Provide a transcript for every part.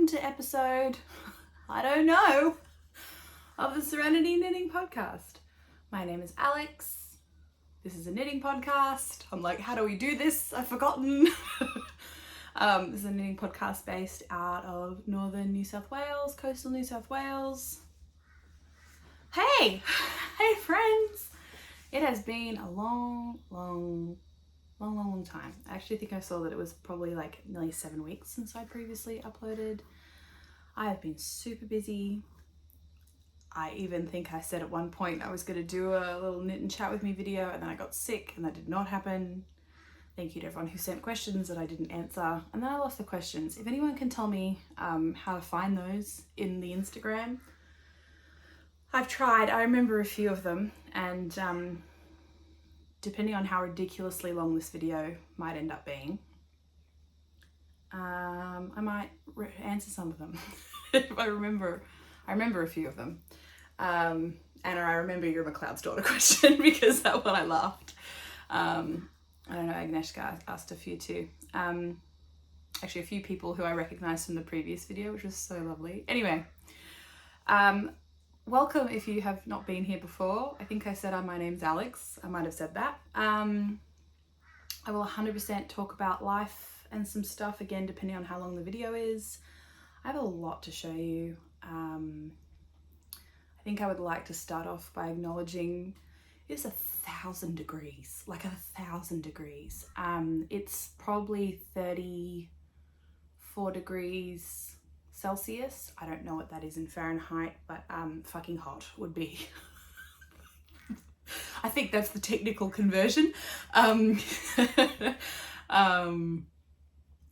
welcome to episode, I don't know, of the Serenity Knitting Podcast. My name is Alex. This is a knitting podcast. I'm like, how do we do this? I've forgotten. This is a knitting podcast based out of northern New South Wales, coastal New South Wales. Hey friends. It has been a long time. I actually think I saw that it was probably like nearly 7 weeks since I previously uploaded. I have been super busy. I even think I said at one point I was going to do a little knit and chat with me video, and then I got sick and that did not happen. Thank you to everyone who sent questions that I didn't answer, and then I lost the questions. If anyone can tell me how to find those in the Instagram, I've tried. I remember a few of them, and depending on how ridiculously long this video might end up being, I might answer some of them. If I remember a few of them. Anna, I remember your McLeod's daughter question because that one I laughed. I don't know, Agnieszka asked a few too. Actually a few people who I recognized from the previous video, which was so lovely. Anyway, welcome if you have not been here before. I think I said my name's Alex. I might have said that. I will 100% talk about life and some stuff, again, depending on how long the video is. I have a lot to show you. I think I would like to start off by acknowledging it's 1,000 degrees, like 1,000 degrees. It's probably 34 degrees Celsius. I don't know what that is in Fahrenheit, but fucking hot would be. I think that's the technical conversion.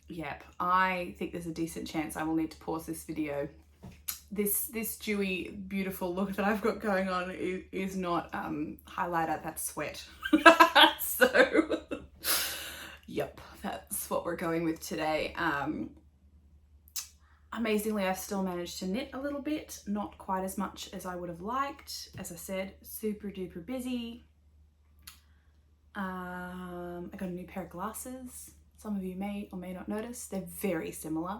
Yep, I think there's a decent chance I will need to pause this video. This dewy, beautiful look that I've got going on is not highlighter, that's sweat. So, yep, that's what we're going with today. Amazingly, I've still managed to knit a little bit, not quite as much as I would have liked. As I said, super duper busy. I got a new pair of glasses. Some of you may or may not notice. They're very similar.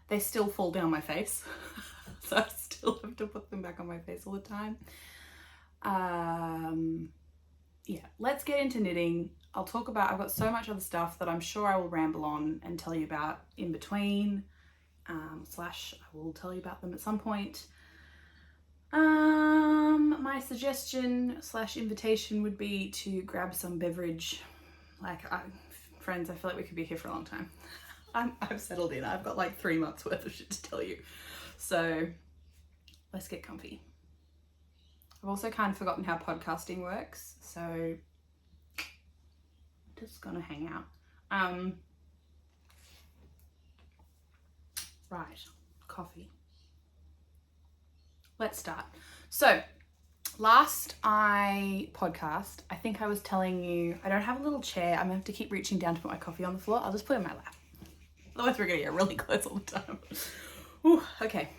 They still fall down my face. So I still have to put them back on my face all the time. Yeah, let's get into knitting. I've got so much other stuff that I'm sure I will ramble on and tell you about in between. / I will tell you about them at some point. My suggestion / invitation would be to grab some beverage. Friends, I feel like we could be here for a long time. I've settled in. I've got like 3 months worth of shit to tell you. So let's get comfy. I've also kind of forgotten how podcasting works. So I'm just gonna hang out. Right, coffee. Let's start. So last podcast, I think I was telling you, I don't have a little chair. I'm gonna have to keep reaching down to put my coffee on the floor. I'll just put it in my lap. Otherwise we're gonna get really close all the time. Ooh, okay.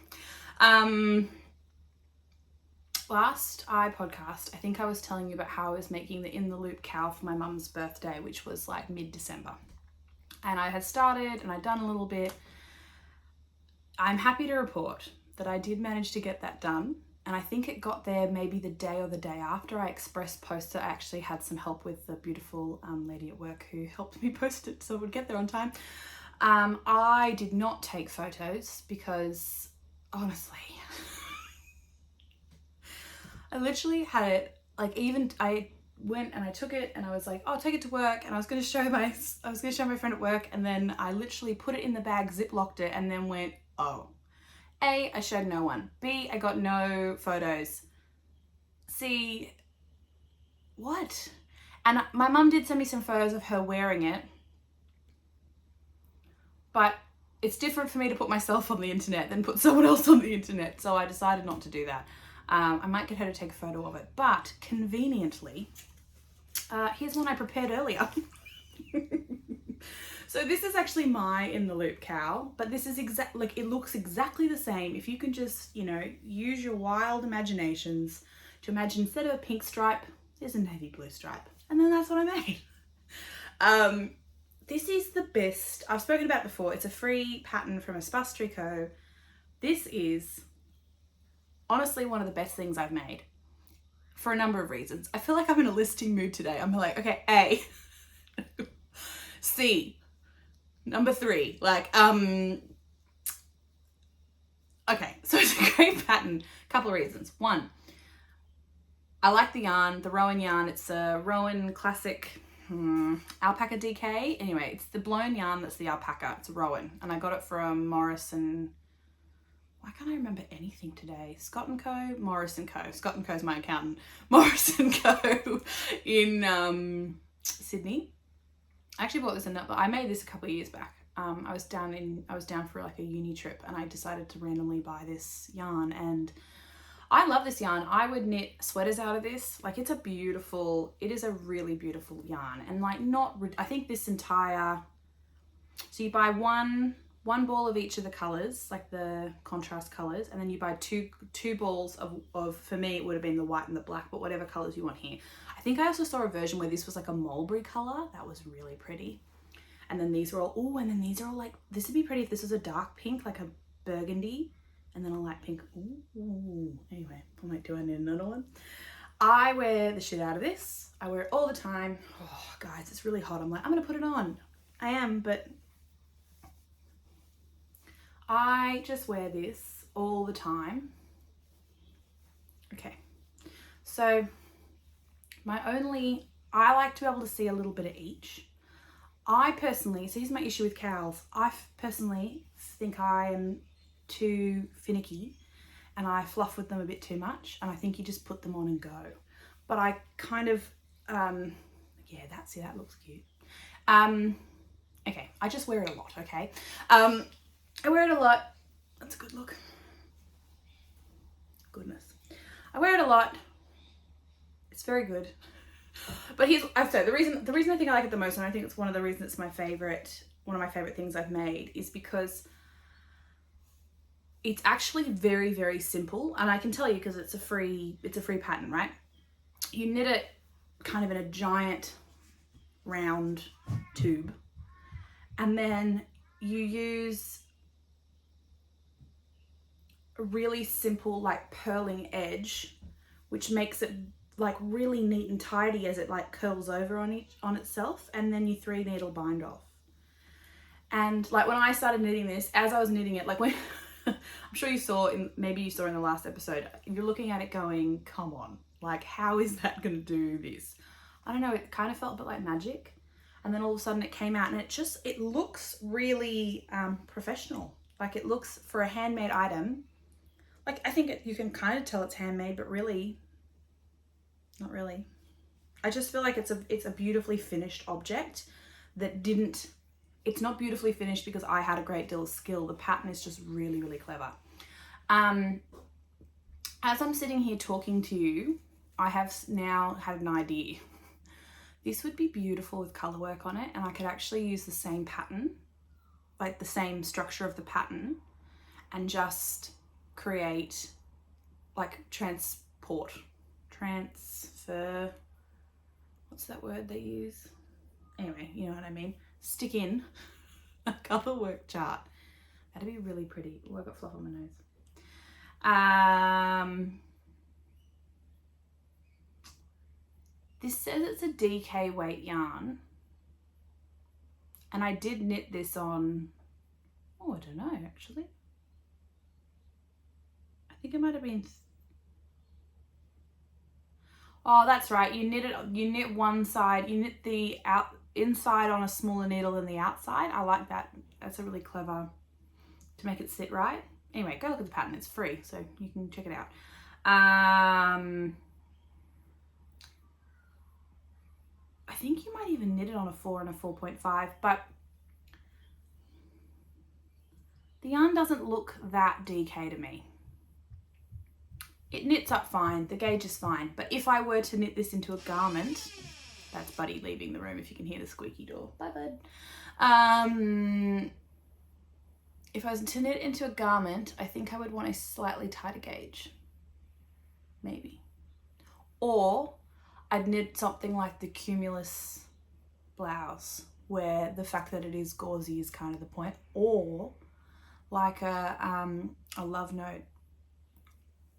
Last podcast, I think I was telling you about how I was making the In the Loop cowl for my mum's birthday, which was like mid-December. And I had started and I'd done a little bit. I'm happy to report that I did manage to get that done. And I think it got there maybe the day or the day after I express posted. I actually had some help with the beautiful lady at work who helped me post it so it would get there on time. I did not take photos because honestly, I literally had it, I went and I took it and I was like, oh, I'll take it to work, and I was going to show my friend at work, and then I literally put it in the bag, ziplocked it, and then went, oh. A, I showed no one. B, I got no photos. C, what? And my mum did send me some photos of her wearing it, but it's different for me to put myself on the internet than put someone else on the internet, so I decided not to do that. I might get her to take a photo of it, but conveniently, here's one I prepared earlier. So this is actually my In the Loop cowl, but this is it looks exactly the same. If you can just, use your wild imaginations to imagine instead of a pink stripe, there's a navy blue stripe. And then that's what I made. This is the best. I've spoken about it before. It's a free pattern from Espace Tricot. This is honestly one of the best things I've made for a number of reasons. I feel like I'm in a listing mood today. I'm like, okay, A, C, number 3, like, okay, so it's a great pattern. Couple of reasons. One, I like the yarn, the Rowan yarn. It's a Rowan classic Alpaca DK. Anyway, it's the blown yarn that's the Alpaca. It's a Rowan. And I got it from Morris and... Why can't I remember anything today? Scott & Co? Morris & Co. Scott & Co's my accountant. Morris & Co. in Sydney. I actually bought this in... I made this a couple of years back. I was down for like a uni trip and I decided to randomly buy this yarn, and I love this yarn. I would knit sweaters out of this. Like, it is a really beautiful yarn, and like I think this entire, so you buy one ball of each of the colors, like the contrast colors, and then you buy two balls of, for me it would have been the white and the black, but whatever colors you want here. I think I also saw a version where this was like a mulberry color. That was really pretty. And then these are all, and then these are all like, this would be pretty if this was a dark pink, like a burgundy, and then a light pink. Ooh. Anyway, I'm like, do I need another one? I wear the shit out of this. I wear it all the time. Oh, guys, it's really hot. I'm like, I'm going to put it on. I am, but I just wear this all the time. Okay. So I like to be able to see a little bit of each. I personally, so here's my issue with cowls. I personally think I am too finicky and I fluff with them a bit too much, and I think you just put them on and go. But I kind of, yeah, that looks cute. Okay, I just wear it a lot, okay? I wear it a lot. That's a good look. Goodness. I wear it a lot. It's very good. But the reason I think I like it the most, and I think it's one of the reasons it's one of my favorite things I've made, is because it's actually very, very simple. And I can tell you because it's a free pattern, right? You knit it kind of in a giant round tube, and then you use a really simple like purling edge, which makes it like really neat and tidy as it like curls over on itself, and then you 3 needle bind off. And like when I started knitting this, as I was knitting it, like when I'm sure maybe you saw in the last episode, you're looking at it going, come on, like how is that gonna do this? I don't know, it kind of felt a bit like magic. And then all of a sudden it came out, and it looks really professional. Like, it looks, for a handmade item, like I think you can kind of tell it's handmade, but really not really. I just feel like it's a beautifully finished object it's not beautifully finished because I had a great deal of skill. The pattern is just really, really clever. As I'm sitting here talking to you, I have now had an idea. This would be beautiful with color work on it, and I could actually use the same pattern, like the same structure of the pattern, and just create like transfer, what's that word they use? Anyway, you know what I mean. Stick in a color work chart. That'd be really pretty. Oh, I got fluff on my nose. This says it's a DK weight yarn, and I did knit this on, oh, I don't know actually. I think it might have been, oh, that's right. You knit one side, you knit the inside on a smaller needle than the outside. I like that. That's a really clever, to make it sit right. Anyway, go look at the pattern. It's free, so you can check it out. I think you might even knit it on a 4 and a 4.5, but the yarn doesn't look that DK to me. It knits up fine, the gauge is fine, but if I were to knit this into a garment, that's Buddy leaving the room if you can hear the squeaky door. Bye, bud. If I was to knit into a garment, I think I would want a slightly tighter gauge, maybe. Or I'd knit something like the Cumulus blouse, where the fact that it is gauzy is kind of the point. Or like a love note,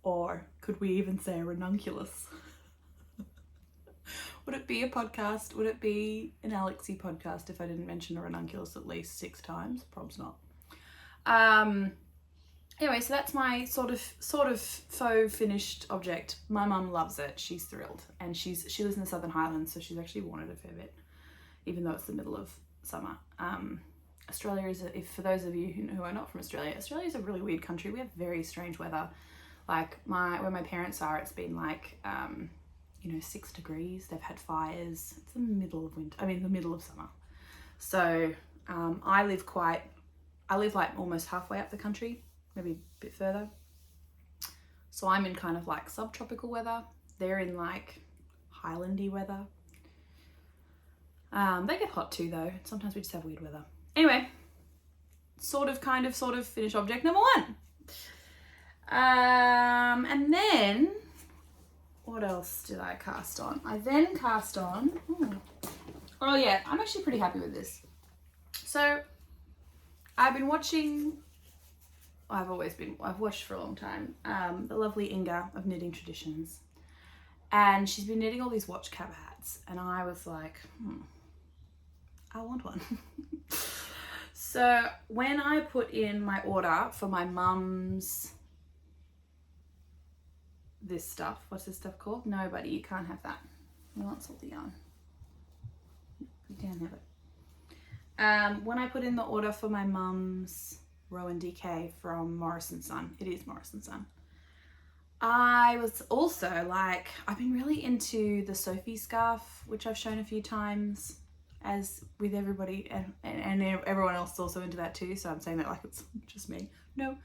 or could we even say a ranunculus? Would it be a podcast? Would it be an Alexi podcast if I didn't mention a ranunculus at least 6 times? Probably not. Anyway, so that's my sort of faux finished object. My mum loves it. She's thrilled, and she lives in the Southern Highlands, so she's actually worn it a fair bit, even though it's the middle of summer. Australia is, if for those of you who are not from Australia, Australia is a really weird country. We have very strange weather. Like where my parents are, it's been like 6 degrees. They've had fires. It's the middle of winter. I mean, the middle of summer. So I live like almost halfway up the country, maybe a bit further. So I'm in kind of like subtropical weather. They're in like highlandy weather. They get hot too though. Sometimes we just have weird weather. Anyway, sort of finished object number 1. And then what else did I cast on? I then cast on, oh yeah, I'm actually pretty happy with this. So I've been watching, I've watched for a long time, the lovely Inga of Knitting Traditions, and she's been knitting all these watch cap hats, and I was like, I want one. So when I put in my order for my mum's, this stuff, what's this stuff called? No, buddy, you can't have that. You want salty yarn. You can't have it. When I put in the order for my mum's Rowan DK from Morris & Son, it is Morris & Son, I was also like, I've been really into the Sophie scarf, which I've shown a few times, as with everybody, and everyone else is also into that too, so I'm saying that like it's just me. No.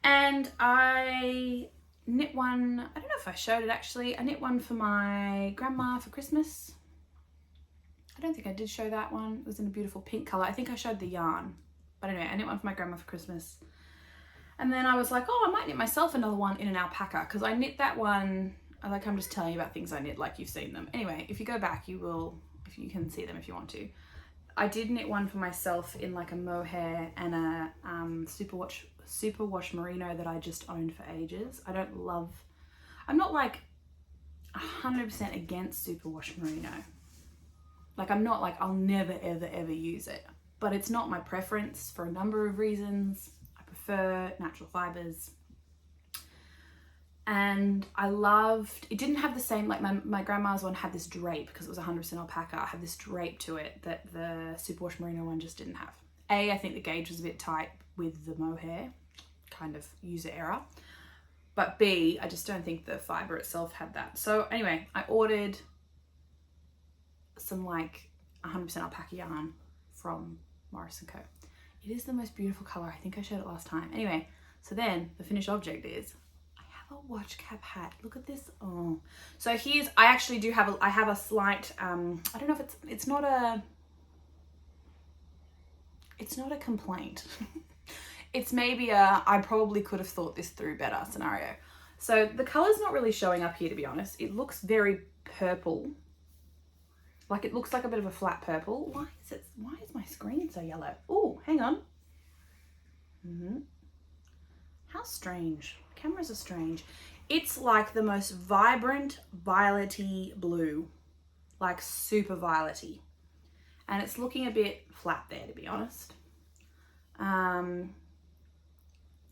And I knit one, I don't know if I showed it actually, I knit one for my grandma for Christmas. I don't think I did show that one. It was in a beautiful pink colour. I think I showed the yarn. But anyway, I knit one for my grandma for Christmas. And then I was like, oh, I might knit myself another one in an alpaca, because I knit that one, like I'm just telling you about things I knit like you've seen them. Anyway, if you go back, you will, if you can see them if you want to. I did knit one for myself in like a mohair and a superwash merino that I just owned for ages. I'm not like 100% against superwash merino. Like I'm not like, I'll never ever use it, but it's not my preference for a number of reasons. I prefer natural fibers. And I loved, it didn't have the same, like my grandma's one had this drape because it was 100% alpaca. I had this drape to it that the superwash merino one just didn't have. I think the gauge was a bit tight with the mohair, kind of user error. But B, I just don't think the fiber itself had that. So anyway, I ordered some like 100% alpaca yarn from Morris & Co. It is the most beautiful color. I think I showed it last time. Anyway, so then the finished object is, a watch cap hat. Look at this. Oh, so here's, I actually do have I have a slight I don't know if it's not a complaint. It's maybe a I probably could have thought this through better scenario. So the color's not really showing up here, to be honest. It looks very purple, like it looks like a bit of a flat purple. Why is my screen so yellow? Oh, hang on. How strange. Cameras are strange. It's like the most vibrant violety blue, like super violety, and it's looking a bit flat there, to be honest. The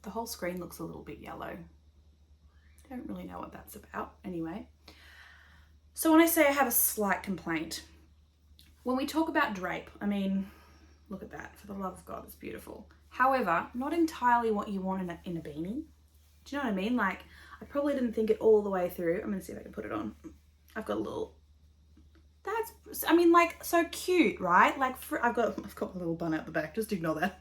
whole screen looks a little bit yellow. Don't really know what that's about. Anyway, so when I say I have a slight complaint, when we talk about drape, I mean, look at that, for the love of God, it's beautiful. However, not entirely what you want in a beanie. Do you know what I mean? Like, I probably didn't think it all the way through. I'm gonna see if I can put it on. I've got a little, that's, I mean, like, so cute, right? Like, I've got a little bun out the back, just ignore that.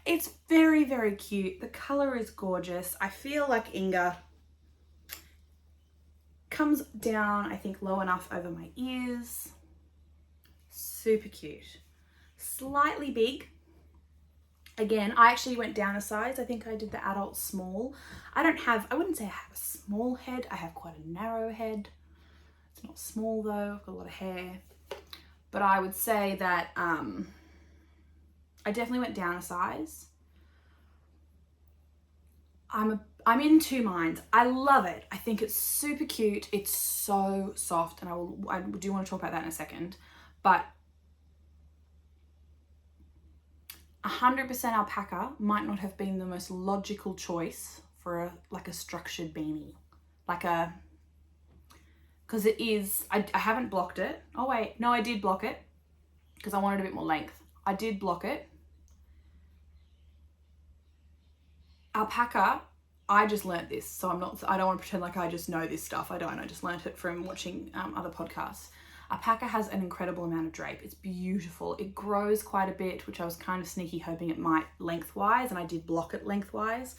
It's very, very cute. The color is gorgeous. I feel like Inga comes down, I think, low enough over my ears. Super cute. Slightly big. Again, I actually went down a size. I think I did the adult small. I wouldn't say I have a small head. I have quite a narrow head. It's not small though. I've got a lot of hair. But I would say that I definitely went down a size. I'm in two minds. I love it. I think it's super cute. It's so soft, and I do want to talk about that in a second. But 100% alpaca might not have been the most logical choice for a structured beanie, because it is. I haven't blocked it. Oh wait, no, I did block it because I wanted a bit more length. I did block it. Alpaca, I just learnt this, so I don't want to pretend like I just know this stuff. I don't. I just learnt it from watching other podcasts. Alpaca has an incredible amount of drape. It's beautiful. It grows quite a bit, which I was kind of sneaky hoping it might lengthwise, and I did block it lengthwise.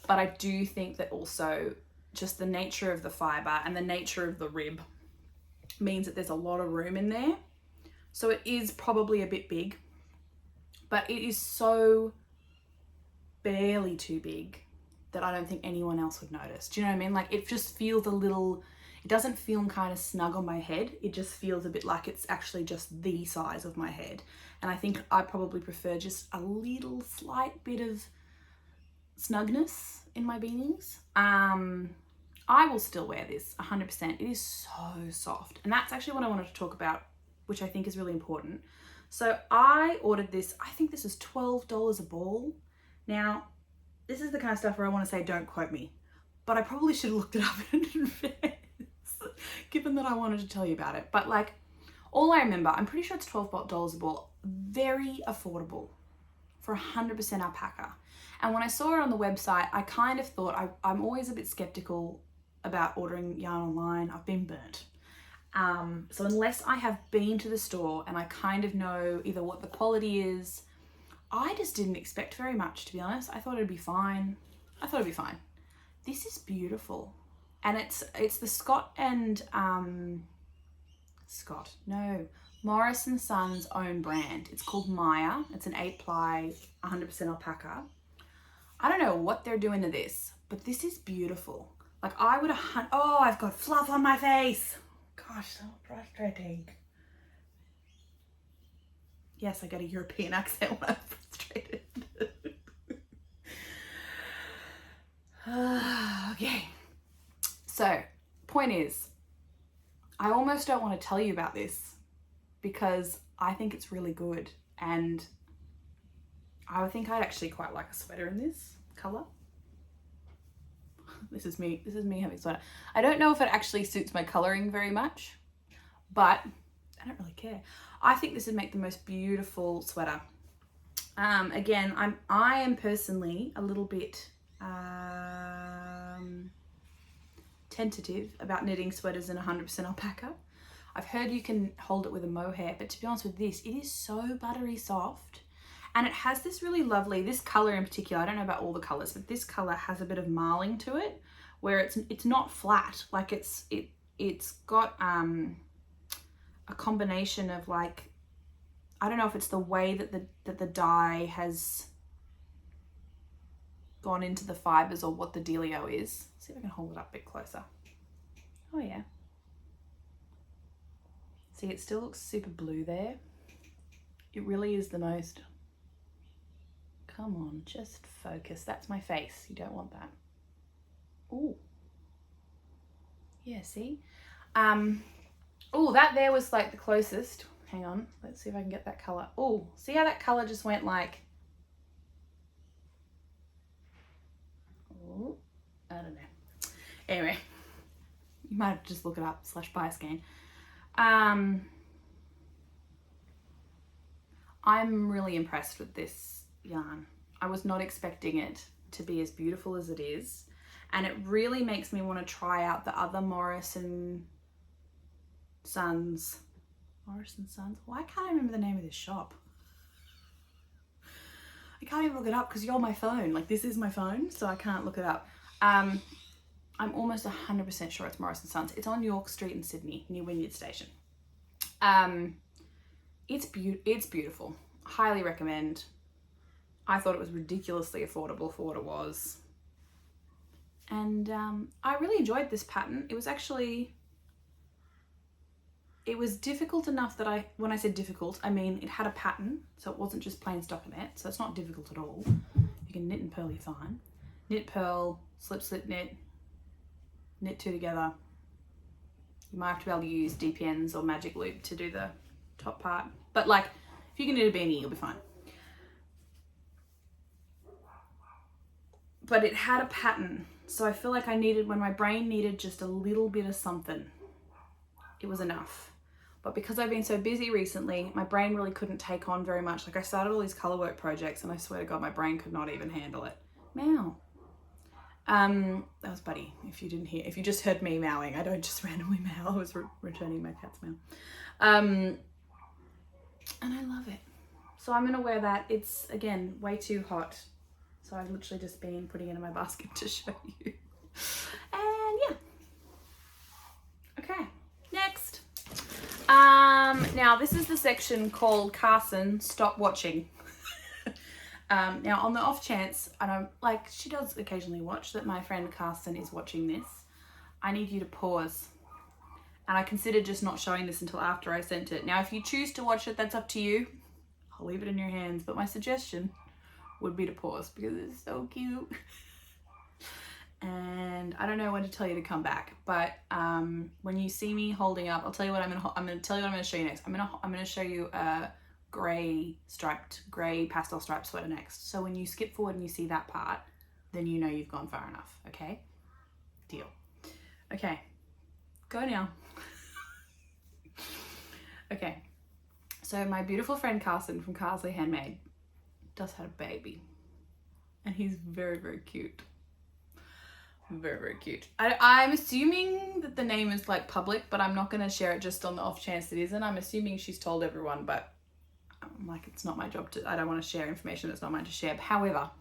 But I do think that also just the nature of the fibre and the nature of the rib means that there's a lot of room in there. So it is probably a bit big, but it is so barely too big that I don't think anyone else would notice. Do you know what I mean? Like, it just feels it doesn't feel kind of snug on my head. It just feels a bit like it's actually just the size of my head. And I think I probably prefer just a little slight bit of snugness in my beanies. I will still wear this 100%. It is so soft. And that's actually what I wanted to talk about, which I think is really important. So I ordered this, I think this is $12 a ball. Now, this is the kind of stuff where I want to say, don't quote me, but I probably should have looked it up in advance, given that I wanted to tell you about it. But like, all I remember, I'm pretty sure it's $12 a ball, very affordable for 100% alpaca. And when I saw it on the website, I kind of thought, I'm always a bit skeptical about ordering yarn online. I've been burnt. So unless I have been to the store and I kind of know either what the quality is, I just didn't expect very much, to be honest. I thought it'd be fine. This is beautiful. And it's the Morris & Sons own brand. It's called Maya. It's an 8-ply, 100% alpaca. I don't know what they're doing to this, but this is beautiful. Like, I would have, oh, I've got fluff on my face. Gosh, so frustrating. Yes, I get a European accent when I'm frustrated. Okay. So, point is, I almost don't want to tell you about this because I think it's really good, and I think I'd actually quite like a sweater in this colour. This is me having a sweater. I don't know if it actually suits my colouring very much, but I don't really care. I think this would make the most beautiful sweater. Again, I am personally a little bit tentative about knitting sweaters in 100% alpaca. I've heard you can hold it with a mohair, but to be honest with this, it is so buttery soft. And it has this really lovely, this colour in particular, I don't know about all the colours, but this colour has a bit of marling to it, where it's not flat. Like it's got a combination of, like, I don't know if it's the way that the dye has gone into the fibres or what the dealio is. Let's see if I can hold it up a bit closer. Oh yeah. See, it still looks super blue there. It really is the most, come on, just focus. That's my face. You don't want that. Ooh. Yeah, see? Oh, that there was like the closest. Hang on, let's see if I can get that colour. Oh, see how that colour just went like, oh, I don't know. Anyway, you might have to just look it up, /bias gain. I'm really impressed with this yarn. I was not expecting it to be as beautiful as it is. And it really makes me want to try out the other Morris & Sons. Why can't I remember the name of this shop? I can't even look it up because you're on my phone. Like, this is my phone, so I can't look it up. I'm almost 100% sure it's Morris & Sons. It's on York Street in Sydney, near Wynyard Station. It's beautiful. Highly recommend. I thought it was ridiculously affordable for what it was. And I really enjoyed this pattern. It was difficult enough that when I said difficult, I mean it had a pattern, so it wasn't just plain stockinette, so it's not difficult at all. You can knit and purl, you're fine. knit, purl, slip, knit, knit two together. You might have to be able to use DPNs or magic loop to do the top part. But like, if you can knit a beanie, you'll be fine. But it had a pattern. So I feel like when my brain needed just a little bit of something, it was enough. But because I've been so busy recently, my brain really couldn't take on very much. Like I started all these color work projects and I swear to God, my brain could not even handle it. Meow. That was Buddy. If you just heard me meowing, I don't just randomly meow. I was returning my cat's meow. And I love it. So I'm gonna wear that. It's, again, way too hot. So I've literally just been putting it in my basket to show you. And yeah. Okay, next. Now this is the section called Carson, Stop Watching. Now on the off chance, she does occasionally watch, that my friend Carson is watching this, I need you to pause. And I considered just not showing this until after I sent it. Now if you choose to watch it, that's up to you. I'll leave it in your hands, but my suggestion would be to pause because it's so cute. And I don't know when to tell you to come back, but when you see me holding up, I'll tell you what I'm going to show you next. I'm going to show you a grey pastel striped sweater next. So when you skip forward and you see that part, then you know you've gone far enough. Okay? Deal. Okay. Go now. Okay. So my beautiful friend Carson from Carsley Handmade does have a baby. And he's very, very cute. Very, very cute. I'm assuming that the name is like public, but I'm not going to share it just on the off chance it isn't. I'm assuming she's told everyone, but like, it's not my job I don't want to share information that's not mine to share. However,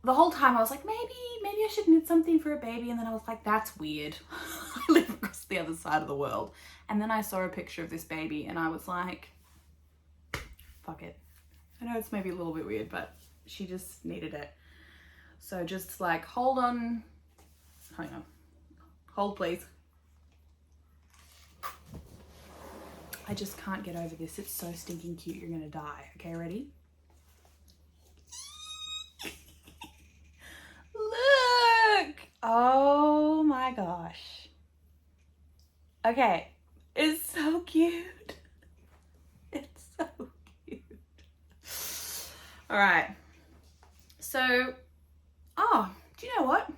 the whole time I was like, maybe I should knit something for a baby. And then I was like, that's weird. I live across the other side of the world. And then I saw a picture of this baby and I was like, fuck it. I know it's maybe a little bit weird, but she just needed it. So just like, hold on. Hang on. Hold, please. I just can't get over this. It's so stinking cute. You're gonna die. Okay, ready? Look! Oh my gosh. Okay. It's so cute. It's so cute. All right. So, do you know what?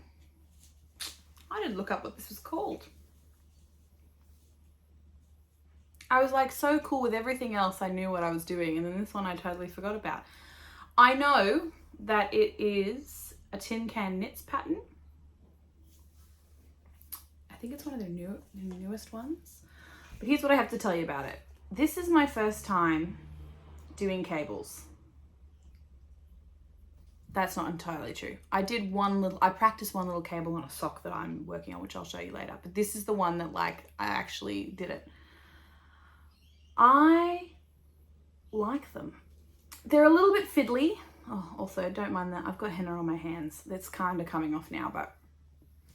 I didn't look up what this was called. I was like so cool with everything else. I knew what I was doing. And then this one I totally forgot about. I know that it is a Tin Can Knits pattern. I think it's one of their newest ones. But here's what I have to tell you about it. This is my first time doing cables. That's not entirely true. I practiced one little cable on a sock that I'm working on, which I'll show you later. But this is the one that I actually did it. I like them. They're a little bit fiddly. Oh, also don't mind that. I've got henna on my hands. That's kind of coming off now, but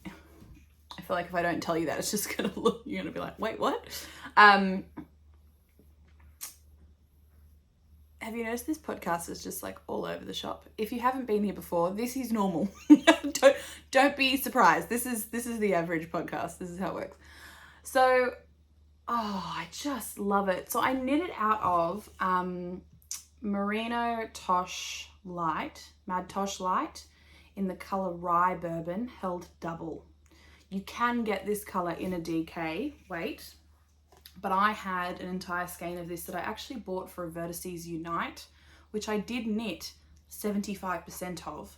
I feel like if I don't tell you that, it's just gonna look, you're gonna be like, wait, what? Have you noticed this podcast is just like all over the shop? If you haven't been here before, this is normal. don't be surprised. This is the average podcast. This is how it works. So, I just love it. So I knit it out of Merino Tosh Light, Mad Tosh Light, in the color Rye Bourbon, held double. You can get this color in a DK weight. But I had an entire skein of this that I actually bought for a Vertices Unite, which I did knit 75% of.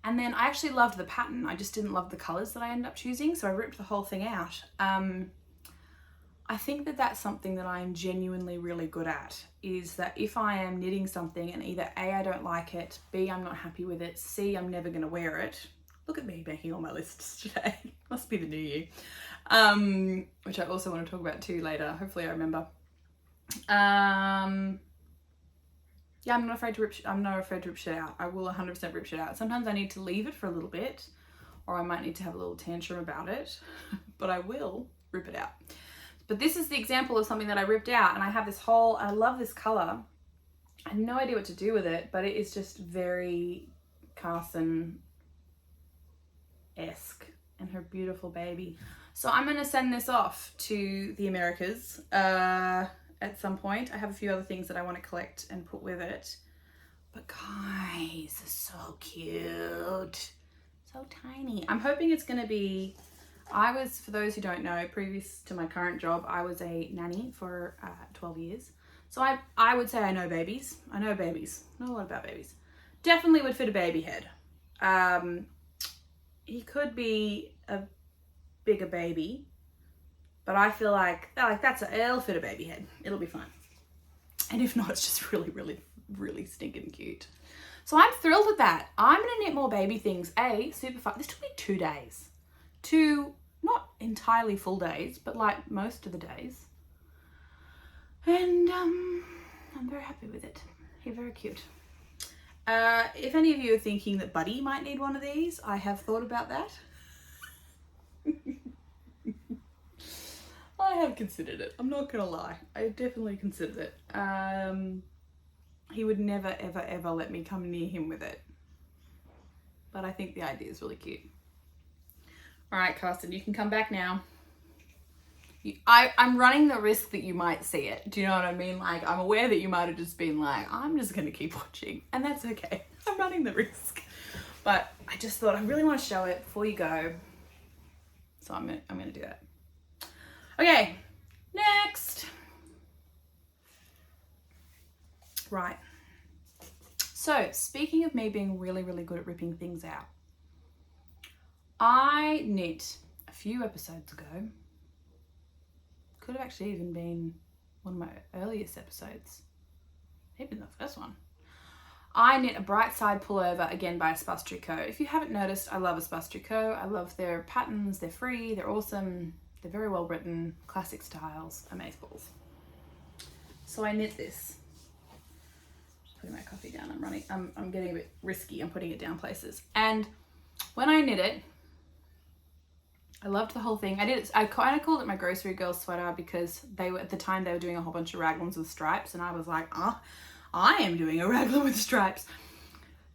And then I actually loved the pattern. I just didn't love the colors that I ended up choosing. So I ripped the whole thing out. I think that that's something that I'm genuinely really good at, is that if I am knitting something and either A, I don't like it, B, I'm not happy with it, C, I'm never going to wear it. Look at me making all my lists today. Must be the new year. Which I also want to talk about too later. Hopefully I remember. Yeah, I'm not afraid to rip shit out. I will 100% rip shit out. Sometimes I need to leave it for a little bit, or I might need to have a little tantrum about it, but I will rip it out. But this is the example of something that I ripped out, and I have this whole, I love this color. I have no idea what to do with it, but it is just very Carson-esque and her beautiful baby. So I'm going to send this off to the Americas at some point. I have a few other things that I want to collect and put with it. But guys, it's so cute. So tiny. I'm hoping it's going to be... for those who don't know, previous to my current job, I was a nanny for 12 years. So I would say I know babies. I know babies. Know a lot about babies. Definitely would fit a baby head. He could be a bigger baby, but I feel like it'll fit a baby head. It'll be fine. And if not, it's just really, really, really stinking cute. So I'm thrilled with that. I'm going to knit more baby things. Super fun. This took me 2 days. 2, not entirely full days, but like most of the days. And I'm very happy with it. He's very cute. If any of you are thinking that Buddy might need one of these, I have thought about that. I have considered it. I'm not gonna lie. I definitely considered it. He would never, ever, ever let me come near him with it. But I think the idea is really cute. All right, Carson, you can come back now. I'm running the risk that you might see it. Do you know what I mean? Like, I'm aware that you might have just been like, I'm just going to keep watching. And that's okay. I'm running the risk. But I just thought I really want to show it before you go. So I'm going to do that. Okay, next. Right. So, speaking of me being really, really good at ripping things out, I knit a few episodes ago. Could have actually even been one of my earliest episodes. Maybe the first one. I knit a bright side pullover, again by Espace Tricot. If you haven't noticed, I love Espace Tricot. I love their patterns. They're free. They're awesome. They're very well written. Classic styles. Amazeballs. So I knit this. Just putting my coffee down. I'm getting a bit risky. I'm putting it down places. And when I knit it, I loved the whole thing. I kind of called it my grocery girl sweater because at the time they were doing a whole bunch of raglans with stripes, and I was like, I am doing a raglan with stripes.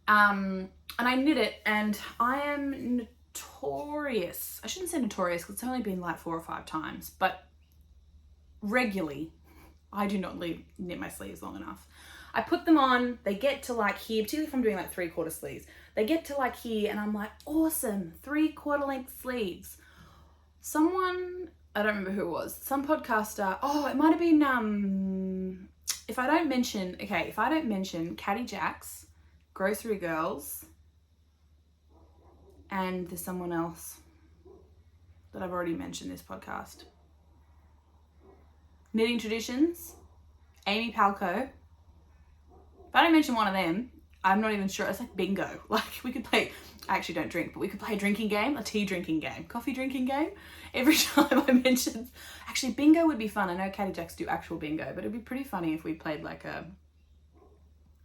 And I knit it, and I am notorious. I shouldn't say notorious because it's only been like 4 or 5 times, but regularly, I do not knit my sleeves long enough. I put them on, they get to like here, particularly if I'm doing like 3/4 sleeves. They get to like here and I'm like, awesome, 3/4 length sleeves. Someone, I don't remember who it was, some podcaster, it might have been, if I don't mention Caddy Jacks, Grocery Girls, and there's someone else that I've already mentioned this podcast. Knitting Traditions, Amy Palco. If I don't mention one of them, I'm not even sure. It's like bingo. Like we could play, I actually don't drink, but we could play a drinking game, a tea drinking game, coffee drinking game. Every time I mention, actually bingo would be fun. I know Caddy Jacks do actual bingo, but it'd be pretty funny if we played like I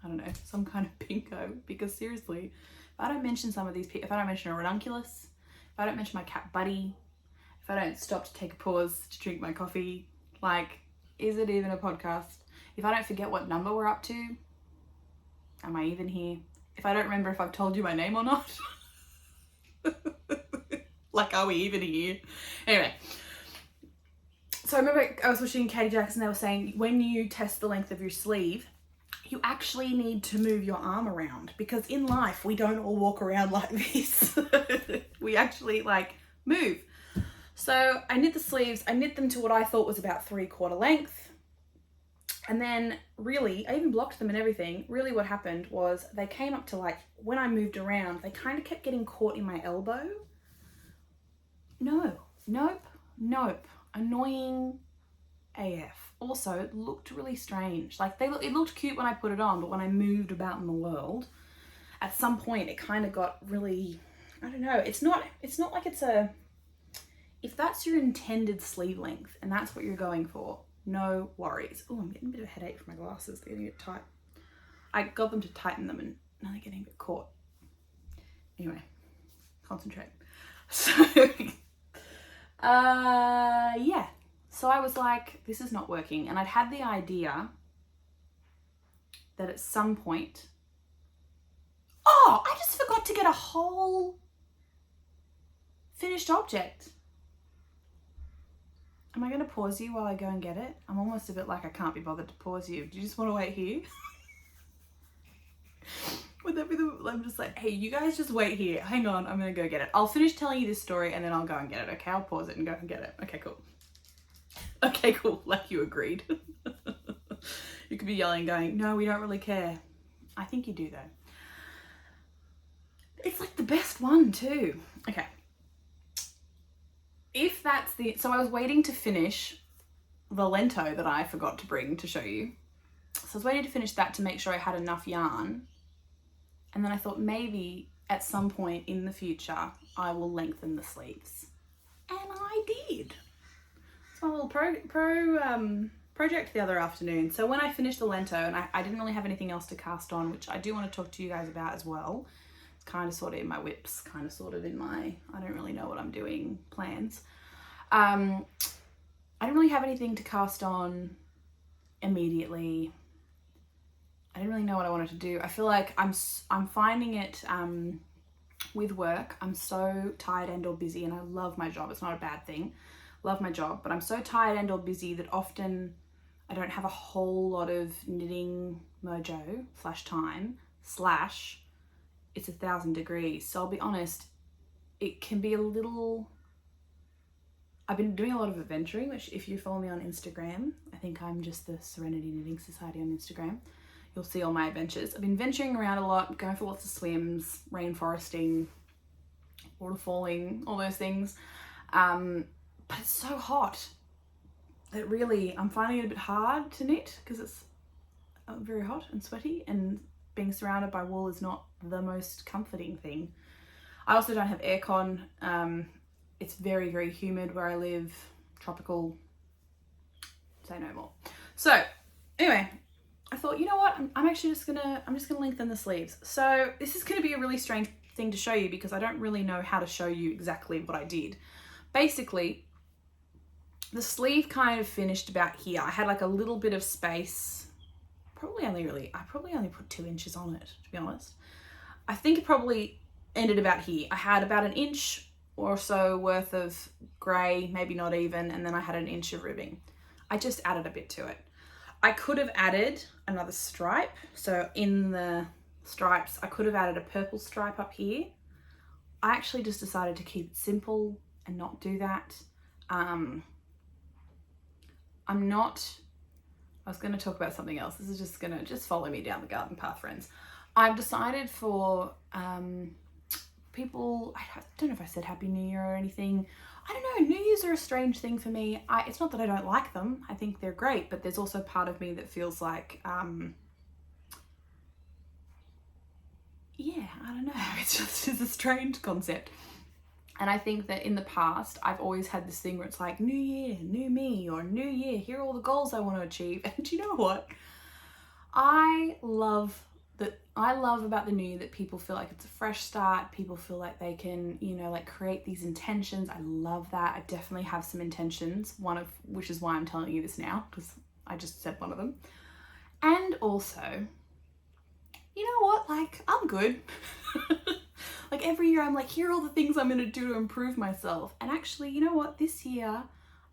don't know, some kind of bingo. Because seriously, if I don't mention some of these people, if I don't mention a ranunculus, if I don't mention my cat Buddy, if I don't stop to take a pause to drink my coffee, like, is it even a podcast? If I don't forget what number we're up to, am I even here? If I don't remember if I've told you my name or not. Like, are we even here? Anyway. So I remember I was watching Caddy Jacks and they were saying when you test the length of your sleeve, you actually need to move your arm around because in life we don't all walk around like this. We actually like move. So I knit the sleeves. I knit them to what I thought was about 3/4 length. And then really, I even blocked them and everything. Really what happened was they came up to like, when I moved around, they kind of kept getting caught in my elbow. Nope. Annoying AF. Also, looked really strange. Like it looked cute when I put it on, but when I moved about in the world, at some point it kind of got really, I don't know. It's not like it's if that's your intended sleeve length and that's what you're going for, no worries. Oh, I'm getting a bit of a headache from my glasses. They're getting a bit tight. I got them to tighten them and now they're getting a bit caught. Anyway, concentrate. So, yeah. So I was like, this is not working. And I'd had the idea that at some point Oh, I just forgot to get a whole finished object. Am I going to pause you while I go and get it? I'm almost a bit like I can't be bothered to pause you. Do you just want to wait here? Would that be I'm just like, hey, you guys just wait here. Hang on, I'm going to go get it. I'll finish telling you this story and then I'll go and get it, okay? I'll pause it and go and get it. Okay, cool. Okay, cool. Like you agreed. You could be yelling going, no, we don't really care. I think you do though. It's like the best one too. Okay. If that's so I was waiting to finish the Lento that I forgot to bring to show you. So I was waiting to finish that to make sure I had enough yarn. And then I thought maybe at some point in the future, I will lengthen the sleeves. And I did. It's my little project the other afternoon. So when I finished the Lento, and I didn't really have anything else to cast on, which I do want to talk to you guys about as well. It's kind of sort of in my whips, kind of sort of in my, I don't really know what I'm doing plans. I didn't really have anything to cast on immediately. I didn't really know what I wanted to do. I feel like I'm finding it with work. I'm so tired and or busy, and I love my job. It's not a bad thing. Love my job, but I'm so tired and or busy that often I don't have a whole lot of knitting mojo / time / it's 1,000 degrees. So I'll be honest, it can be a little, I've been doing a lot of adventuring, which if you follow me on Instagram, I think I'm just the Serenity Knitting Society on Instagram. You'll see all my adventures. I've been venturing around a lot, going for lots of swims, rainforesting, waterfalling, all those things. But it's so hot that really I'm finding it a bit hard to knit because it's very hot and sweaty, and being surrounded by wool is not the most comforting thing. I also don't have aircon. It's very, very humid where I live, tropical, say no more. So anyway, I thought, you know what, I'm just gonna lengthen the sleeves. So this is gonna be a really strange thing to show you because I don't really know how to show you exactly what I did. Basically, the sleeve kind of finished about here. I had like a little bit of space. I probably only put 2 inches on it, to be honest. I think it probably ended about here. I had about 1 inch or so worth of grey, maybe not even, and then I had 1 inch of ribbing. I just added a bit to it. I could have added another stripe. So in the stripes, I could have added a purple stripe up here. I actually just decided to keep it simple and not do that. I was going to talk about something else. This is just going to follow me down the garden path, friends. I've decided for people, I don't know if I said Happy New Year or anything. I don't know, New Year's are a strange thing for me. It's not that I don't like them. I think they're great, but there's also part of me that feels like, yeah, I don't know. It's a strange concept. And I think that in the past, I've always had this thing where it's like, new year, new me, or new year, here are all the goals I want to achieve. And do you know what? I love about the new year that people feel like it's a fresh start. People feel like they can, like create these intentions. I love that. I definitely have some intentions, one of which is why I'm telling you this now, because I just said one of them. And also, you know what? Like, I'm good. Like every year I'm like, here are all the things I'm going to do to improve myself. And actually, you know what? This year,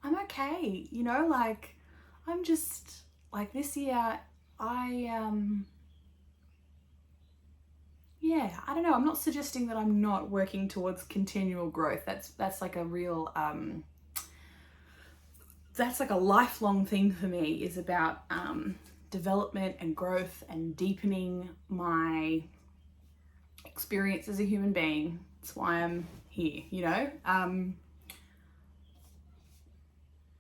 I'm okay. Like, I'm just, like this year, yeah, I don't know. I'm not suggesting that I'm not working towards continual growth. That's like a real, that's like a lifelong thing for me, is about development and growth and deepening my experience as a human being. That's why I'm here,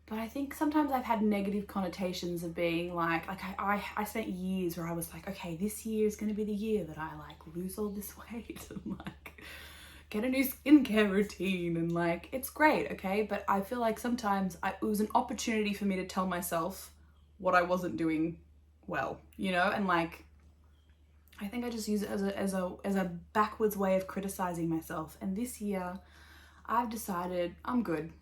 but I think sometimes I've had negative connotations of being like I spent years where I was like, okay, this year is going to be the year that I like lose all this weight and like get a new skincare routine, and like it's great, okay, but I feel like sometimes it was an opportunity for me to tell myself what I wasn't doing well, and like I think I just use it as a backwards way of criticizing myself. And this year, I've decided I'm good.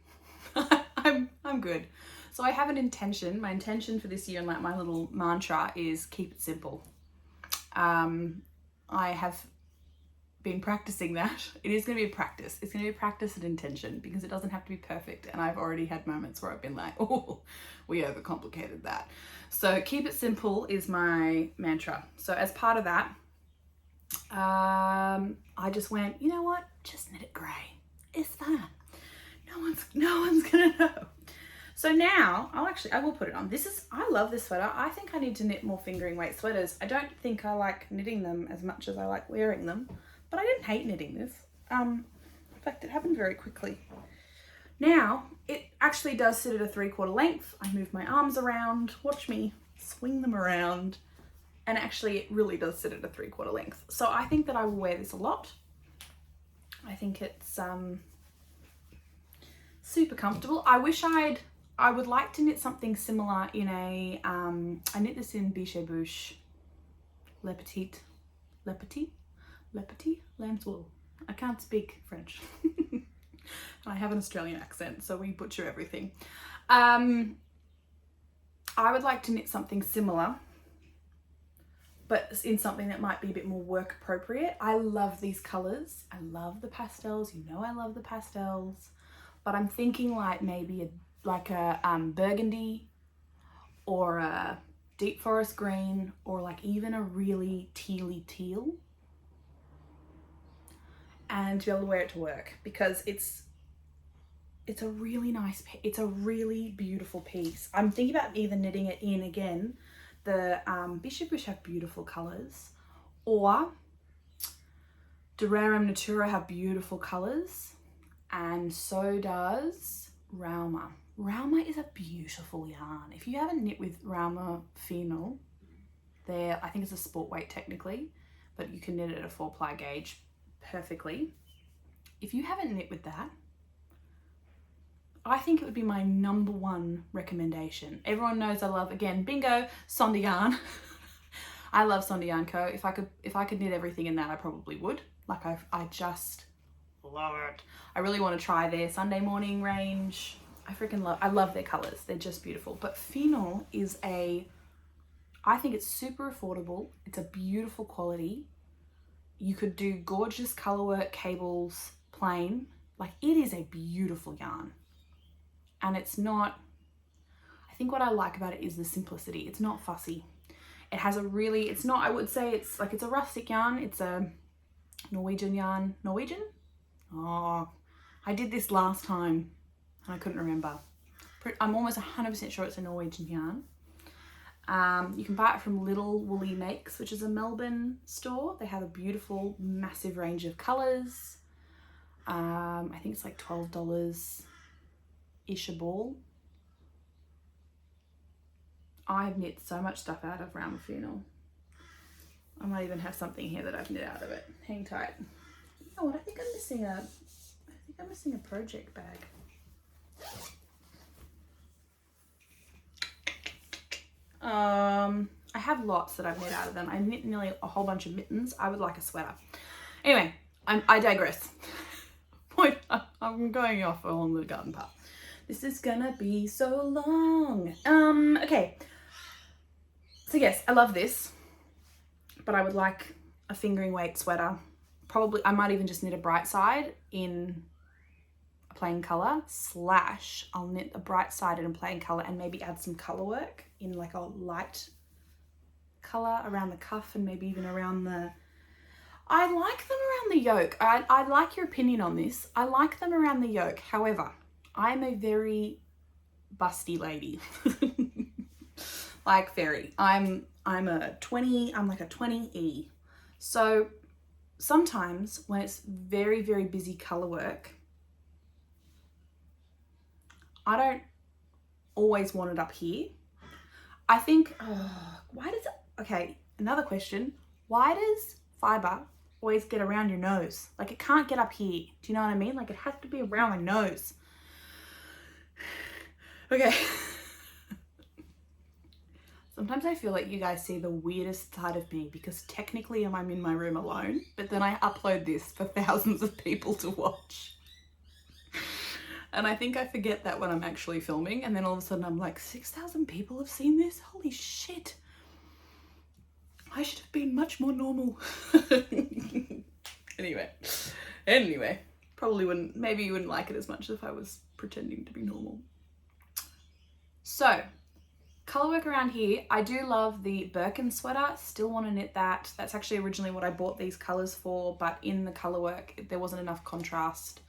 I'm good. So I have an intention. My intention for this year, and like my little mantra, is keep it simple. I have been practicing that. It is going to be a practice. It's going to be a practice and intention, because it doesn't have to be perfect. And I've already had moments where I've been like, oh, we overcomplicated that. So keep it simple is my mantra. So as part of that, I just went, you know what? Just knit it grey. It's fine. No one's gonna know. So now I will put it on. I love this sweater. I think I need to knit more fingering weight sweaters. I don't think I like knitting them as much as I like wearing them, but I didn't hate knitting this. In fact, it happened very quickly. Now it actually does sit at a 3/4 length. I move my arms around, watch me swing them around, and actually it really does sit at a 3/4 length. So I think that I will wear this a lot. I think it's super comfortable. I would like to knit something similar in a, I knit this in Biches, Le Petit, Lambswool. I can't speak French. I have an Australian accent, so we butcher everything. I would like to knit something similar, but in something that might be a bit more work appropriate. I love these colors. I love the pastels. You know I love the pastels. But I'm thinking like maybe a burgundy, or a deep forest green, or like even a really tealy teal, and to be able to wear it to work, because it's a really nice, it's a really beautiful piece. I'm thinking about either knitting it in again. The Biches have beautiful colors, or Durarum Natura have beautiful colors, and so does Rauma. Rauma is a beautiful yarn. If you haven't knit with Rauma Phenol, I think it's a sport weight technically, but you can knit it at a 4-ply gauge perfectly. If you haven't knit with that, I think it would be my #1 recommendation. Everyone knows I love, again, bingo, Sonda Yarn. I love Sonda Yarn Co. If I could knit everything in that, I probably would. Like I just love it. I really want to try their Sunday morning range. I love their colors. They're just beautiful. But Phenol is I think it's super affordable. It's a beautiful quality. You could do gorgeous color work, cables, plain. Like, it is a beautiful yarn. And it's not, I think what I like about it is the simplicity. It's not fussy. It has I would say it's a rustic yarn. It's a Norwegian yarn. Norwegian? Oh, I did this last time and I couldn't remember. I'm almost 100% sure it's a Norwegian yarn. You can buy it from Little Woolly Makes, which is a Melbourne store. They have a beautiful, massive range of colours. I think it's like $12-ish a ball. I've knit so much stuff out of Rauma Phenol. I might even have something here that I've knit out of it. Hang tight. You know what? I think I'm missing a project bag. I have lots that I've knit out of them. I knit nearly a whole bunch of mittens. I would like a sweater. Anyway, I digress. I'm going off along the garden path. This is gonna be so long. Okay. So yes, I love this, but I would like a fingering weight sweater. Probably, I might even just knit a bright side in a plain color, / I'll knit a bright side in a plain color and maybe add some color work in like a light color around the cuff and maybe even around the, I like them around the yoke. I'd like your opinion on this. I like them around the yoke. However, I'm a very busty lady. Like very. I'm like a 20E. So sometimes when it's very, very busy color work, I don't always want it up here. I think, okay, another question. Why does fiber always get around your nose? Like, it can't get up here. Do you know what I mean? Like, it has to be around my nose. Okay. Sometimes I feel like you guys see the weirdest side of me because technically I'm in my room alone, but then I upload this for thousands of people to watch. And I think I forget that when I'm actually filming, and then all of a sudden I'm like, 6,000 people have seen this? Holy shit. I should have been much more normal. Anyway, maybe you wouldn't like it as much if I was pretending to be normal. So, colour work around here. I do love the Birkin sweater, still want to knit that. That's actually originally what I bought these colours for, but in the colour work, there wasn't enough contrast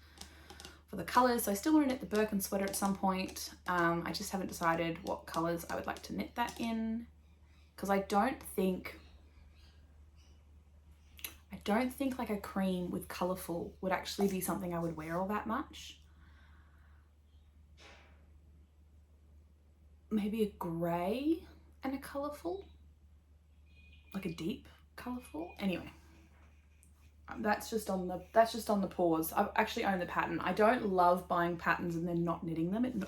for the colours, so I still want to knit the Birkin sweater at some point. I just haven't decided what colours I would like to knit that in, because I don't think like a cream with colourful would actually be something I would wear all that much. Maybe a grey and a colourful, like a deep colourful. Anyway, that's just on the pause. I actually own the pattern. I don't love buying patterns and then not knitting them.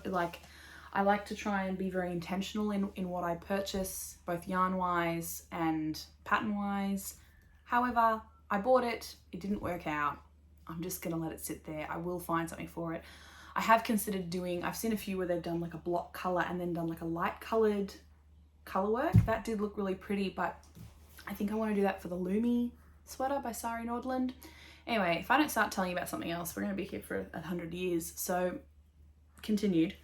I like to try and be very intentional in what I purchase, both yarn wise and pattern wise. However, I bought it, it didn't work out. I'm just gonna let it sit there. I will find something for it. I have considered I've seen a few where they've done like a block colour and then done like a light coloured colour work. That did look really pretty, but I think I want to do that for the Lumi sweater by Sari Nordland. Anyway, if I don't start telling you about something else, we're going to be here for 100 years. So, continued.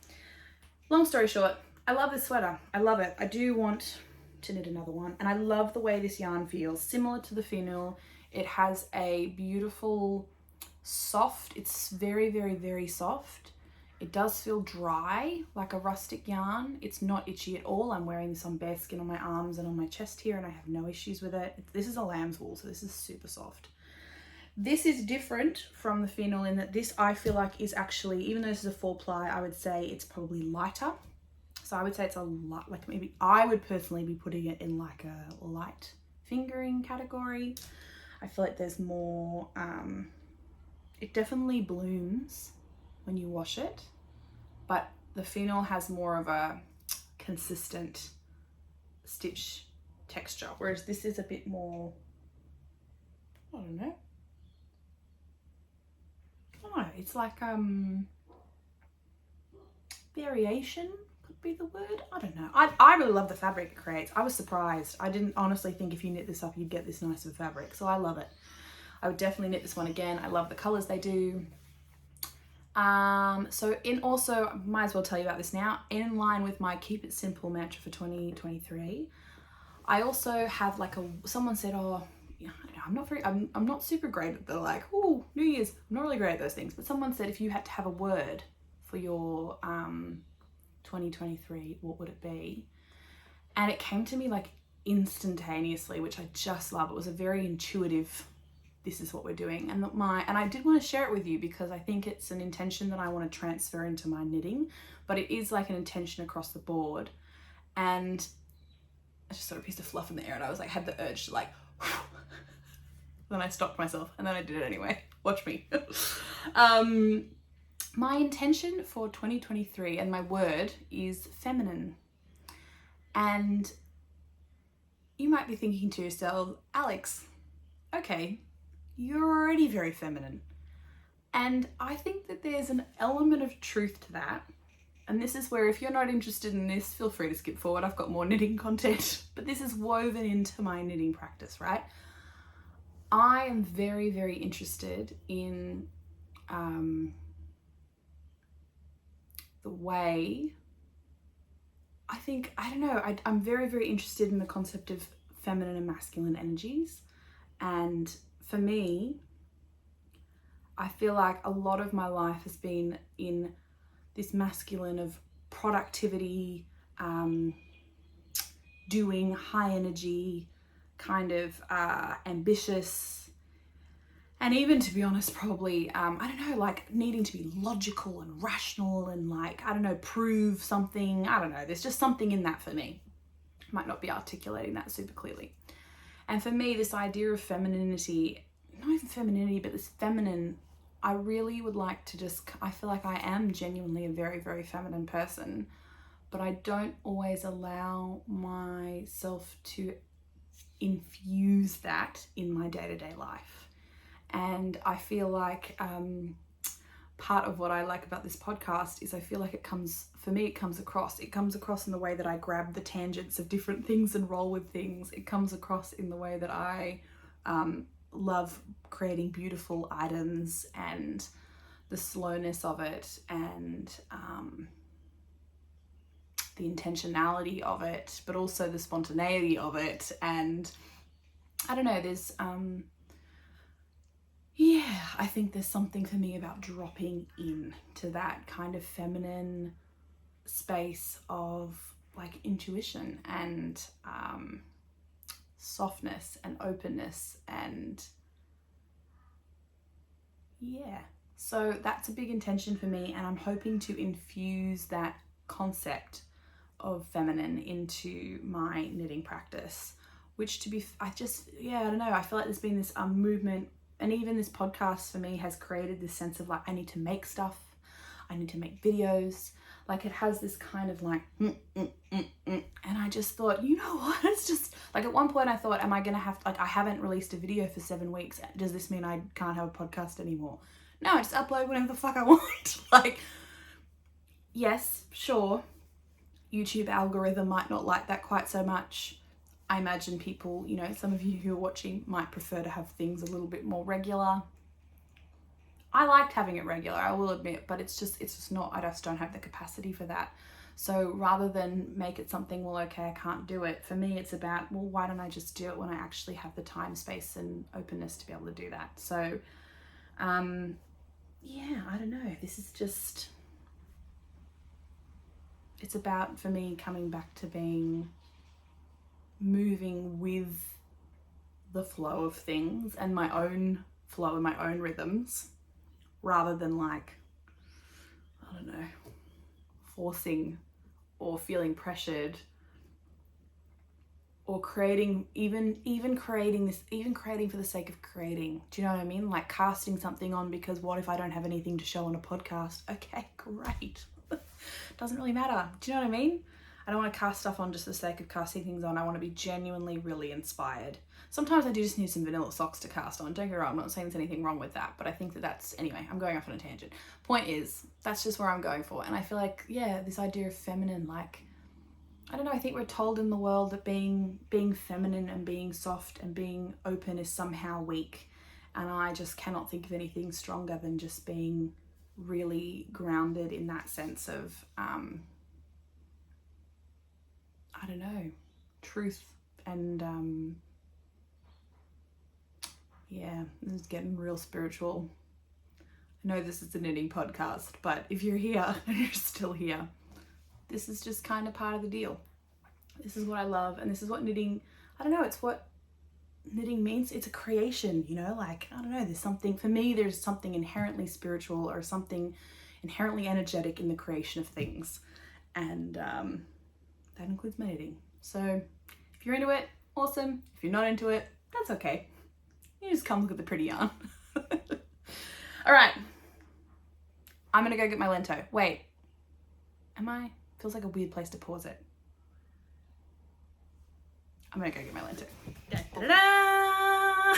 Long story short, I love this sweater. I love it. I do want to knit another one, and I love the way this yarn feels. Similar to the finial, it has a beautiful soft, it's very, very, very soft. It does feel dry, like a rustic yarn. It's not itchy at all. I'm wearing this on bare skin on my arms and on my chest here, and I have no issues with it. This is a Lambswool, so this is super soft. This is different from the finial in that this I feel like is actually, even though this is a 4-ply, I would say it's probably lighter. So I would say it's a lot, like maybe I would personally be putting it in like a light fingering category. I feel like there's more, it definitely blooms when you wash it, but the finial has more of a consistent stitch texture, whereas this is a bit more, I don't know, it's like variation could be the word. I don't know. I really love the fabric it creates. I was surprised. I didn't honestly think if you knit this up you'd get this nice of fabric, so I love it. I would definitely knit this one again. I love the colours they do. Also, might as well tell you about this now, in line with my keep it simple mantra for 2023, I also have like someone said, oh, yeah, I'm not super great at the like, oh, New Year's, I'm not really great at those things, but someone said if you had to have a word for your 2023, what would it be? And it came to me like instantaneously, which I just love. It was a very intuitive, this is what we're doing. And I did want to share it with you because I think it's an intention that I want to transfer into my knitting, but it is like an intention across the board. And I just saw a piece of fluff in the air and I was like, had the urge to like, then I stopped myself and then I did it anyway. Watch me. My intention for 2023 and my word is feminine. And you might be thinking to yourself, Alex, okay, you're already very feminine. And I think that there's an element of truth to that. And this is where if you're not interested in this, feel free to skip forward. I've got more knitting content, but this is woven into my knitting practice, right? I am very, very interested in the way, I'm very, very interested in the concept of feminine and masculine energies. And for me, I feel like a lot of my life has been in this masculine of productivity, doing, high energy, kind of ambitious, and even, to be honest, probably, like needing to be logical and rational and like, prove something. I don't know. There's just something in that for me. Might not be articulating that super clearly. And for me, this idea of femininity, not even femininity, but this feminine, I really would like to I feel like I am genuinely a very, very feminine person, but I don't always allow myself to infuse that in my day-to-day life. And I feel like part of what I like about this podcast is I feel like it comes across in the way that I grab the tangents of different things and roll with things. It comes across in the way that I love creating beautiful items and the slowness of it and the intentionality of it, but also the spontaneity of it. And I don't know, there's I think there's something for me about dropping in to that kind of feminine space of like intuition and softness and openness, and so that's a big intention for me, and I'm hoping to infuse that concept of feminine into my knitting practice, which I don't know, I feel like there's been this movement, and even this podcast for me has created this sense of like, I need to make stuff, I need to make videos, like it has this kind of like and I just thought, you know what, it's just like, at one point I thought, am I gonna have like, I haven't released a video for 7 weeks, does this mean I can't have a podcast anymore? No, I just upload whatever the fuck I want. Like, yes, sure, YouTube algorithm might not like that quite so much. I imagine people, you know, some of you who are watching might prefer to have things a little bit more regular. I liked having it regular, I will admit, but it's just not, I just don't have the capacity for that. So rather than make it something, well, okay, I can't do it, for me it's about, well, why don't I just do it when I actually have the time, space and openness to be able to do that? So I don't know, this is just, it's about, for me, coming back to being, moving with the flow of things and my own flow and my own rhythms, rather than like, I don't know, forcing or feeling pressured or creating, even creating for the sake of creating. Do you know what I mean? Like casting something on because what if I don't have anything to show on a podcast? Okay, great. Doesn't really matter. Do you know what I mean? I don't want to cast stuff on just for the sake of casting things on. I want to be genuinely really inspired. Sometimes I do just need some vanilla socks to cast on. Don't get me wrong, I'm not saying there's anything wrong with that, but I think that's, anyway, I'm going off on a tangent. Point is, that's just where I'm going for. And I feel like, this idea of feminine, like, I don't know, I think we're told in the world that being feminine and being soft and being open is somehow weak. And I just cannot think of anything stronger than just being really grounded in that sense of, I don't know, truth and, this is getting real spiritual. I know this is a knitting podcast, but if you're here and you're still here, this is just kind of part of the deal. This is what I love, and this is what knitting, I don't know, it's what knitting means. It's a creation, you know, like, I don't know, there's something, for me, there's something inherently spiritual or something inherently energetic in the creation of things. And that includes my knitting. So if you're into it, awesome. If you're not into it, that's okay. You just come look at the pretty yarn. All right. I'm gonna go get my Lento. Wait, feels like a weird place to pause it. I'm gonna go get my Lento. Da-da-da!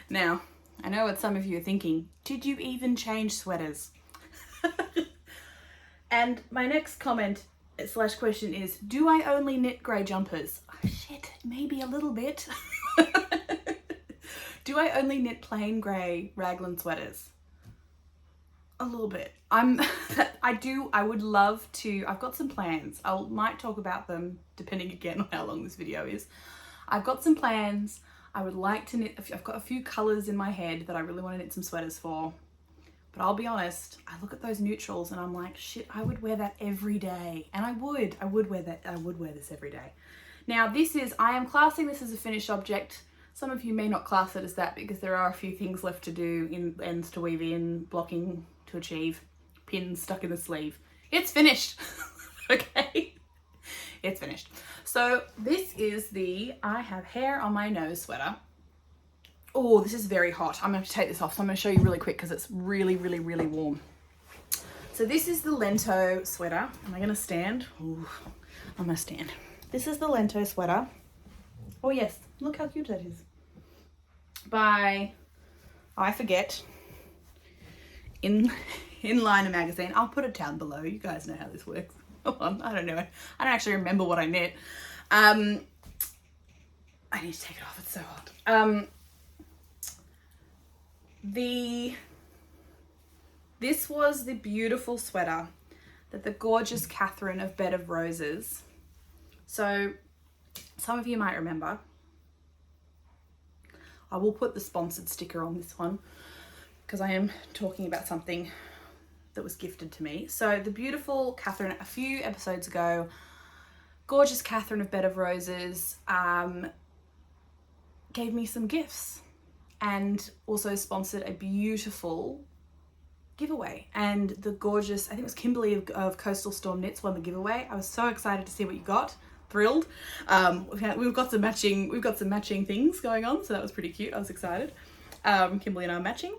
Now, I know what some of you are thinking. Did you even change sweaters? And my next comment / question is, do I only knit grey jumpers? Oh, shit, maybe a little bit. Do I only knit plain grey raglan sweaters? A little bit. I would love to, I've got some plans. I might talk about them depending again on how long this video is. I've got some plans. I would like to knit, I've got a few colours in my head that I really want to knit some sweaters for. But I'll be honest, I look at those neutrals and I'm like, shit, I would wear that every day. And I would wear this every day. Now I am classing this as a finished object. Some of you may not class it as that because there are a few things left to do, in ends to weave in, blocking to achieve, pins stuck in the sleeve. It's finished. Okay, it's finished. So this is the I have hair on my nose sweater. Oh, this is very hot. I'm going to have to take this off. So I'm going to show you really quick because it's really, really, really warm. So this is the Lento sweater. Am I going to stand? Ooh, I'm going to stand. This is the Lento sweater. Oh yes, look how cute that is. By, I forget, in Laine magazine. I'll put it down below. You guys know how this works. I don't know. I don't actually remember what I knit. I need to take it off, it's so hot. This was the beautiful sweater that the gorgeous Catherine of Bed of Roses. So some of you might remember. I will put the sponsored sticker on this one because I am talking about something that was gifted to me. So the beautiful Catherine, a few episodes ago, gorgeous Catherine of Bed of Roses gave me some gifts and also sponsored a beautiful giveaway. And the gorgeous, I think it was Kimberly of Coastal Storm Knits won the giveaway. I was so excited to see what you got. Thrilled. We've got some matching things going on, so that was pretty cute. I was excited. Kimberly and I are matching.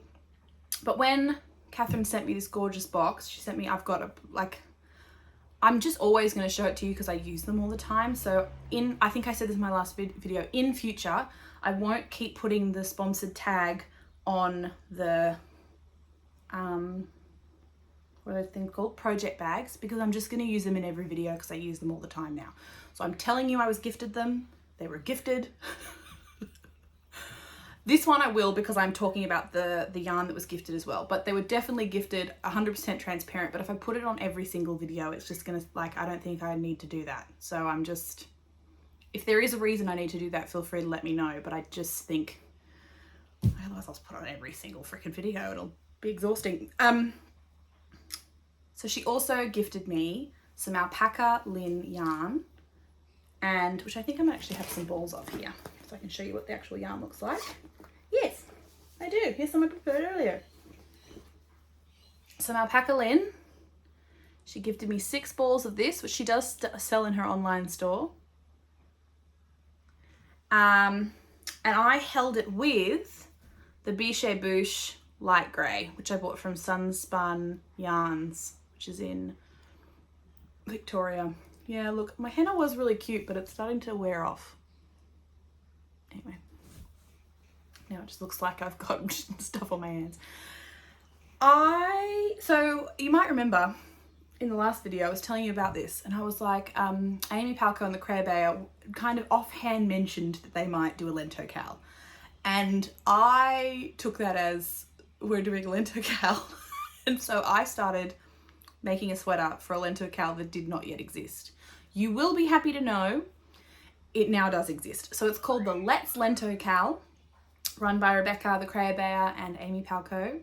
But when Catherine sent me this gorgeous box, she sent me, I'm just always going to show it to you because I use them all the time. So I think I said this in my last video, in future, I won't keep putting the sponsored tag on the, what are those things called? Project bags, because I'm just going to use them in every video because I use them all the time now. So I'm telling you I was gifted them. They were gifted. This one I will because I'm talking about the yarn that was gifted as well. But they were definitely gifted, 100% transparent. But if I put it on every single video, it's just going to, I don't think I need to do that. So I'm just, if there is a reason I need to do that, feel free to let me know. But I just think, otherwise I'll just put on every single freaking video. It'll be exhausting. So she also gifted me some Alpaca Laine yarn, and which I think I might actually have some balls of here, so I can show you what the actual yarn looks like. Yes, I do. Here's some I prepared earlier. Some Alpaca Laine. She gifted me 6 balls of this, which she does sell in her online store. And I held it with the Biches light grey, which I bought from Sunspun Yarns, which is in Victoria. Yeah, look, my henna was really cute, but it's starting to wear off. Anyway, now it just looks like I've got stuff on my hands. So you might remember in the last video I was telling you about this, and I was like, Amy Palco and the Craybear kind of offhand mentioned that they might do a Lento cowl, and I took that as we're doing a Lento cowl. And so I started making a sweater for a Lento cowl that did not yet exist. You will be happy to know it now does exist. So it's called the Let's Lento Cowl, run by Rebecca, the Craybear, and Amy Palco.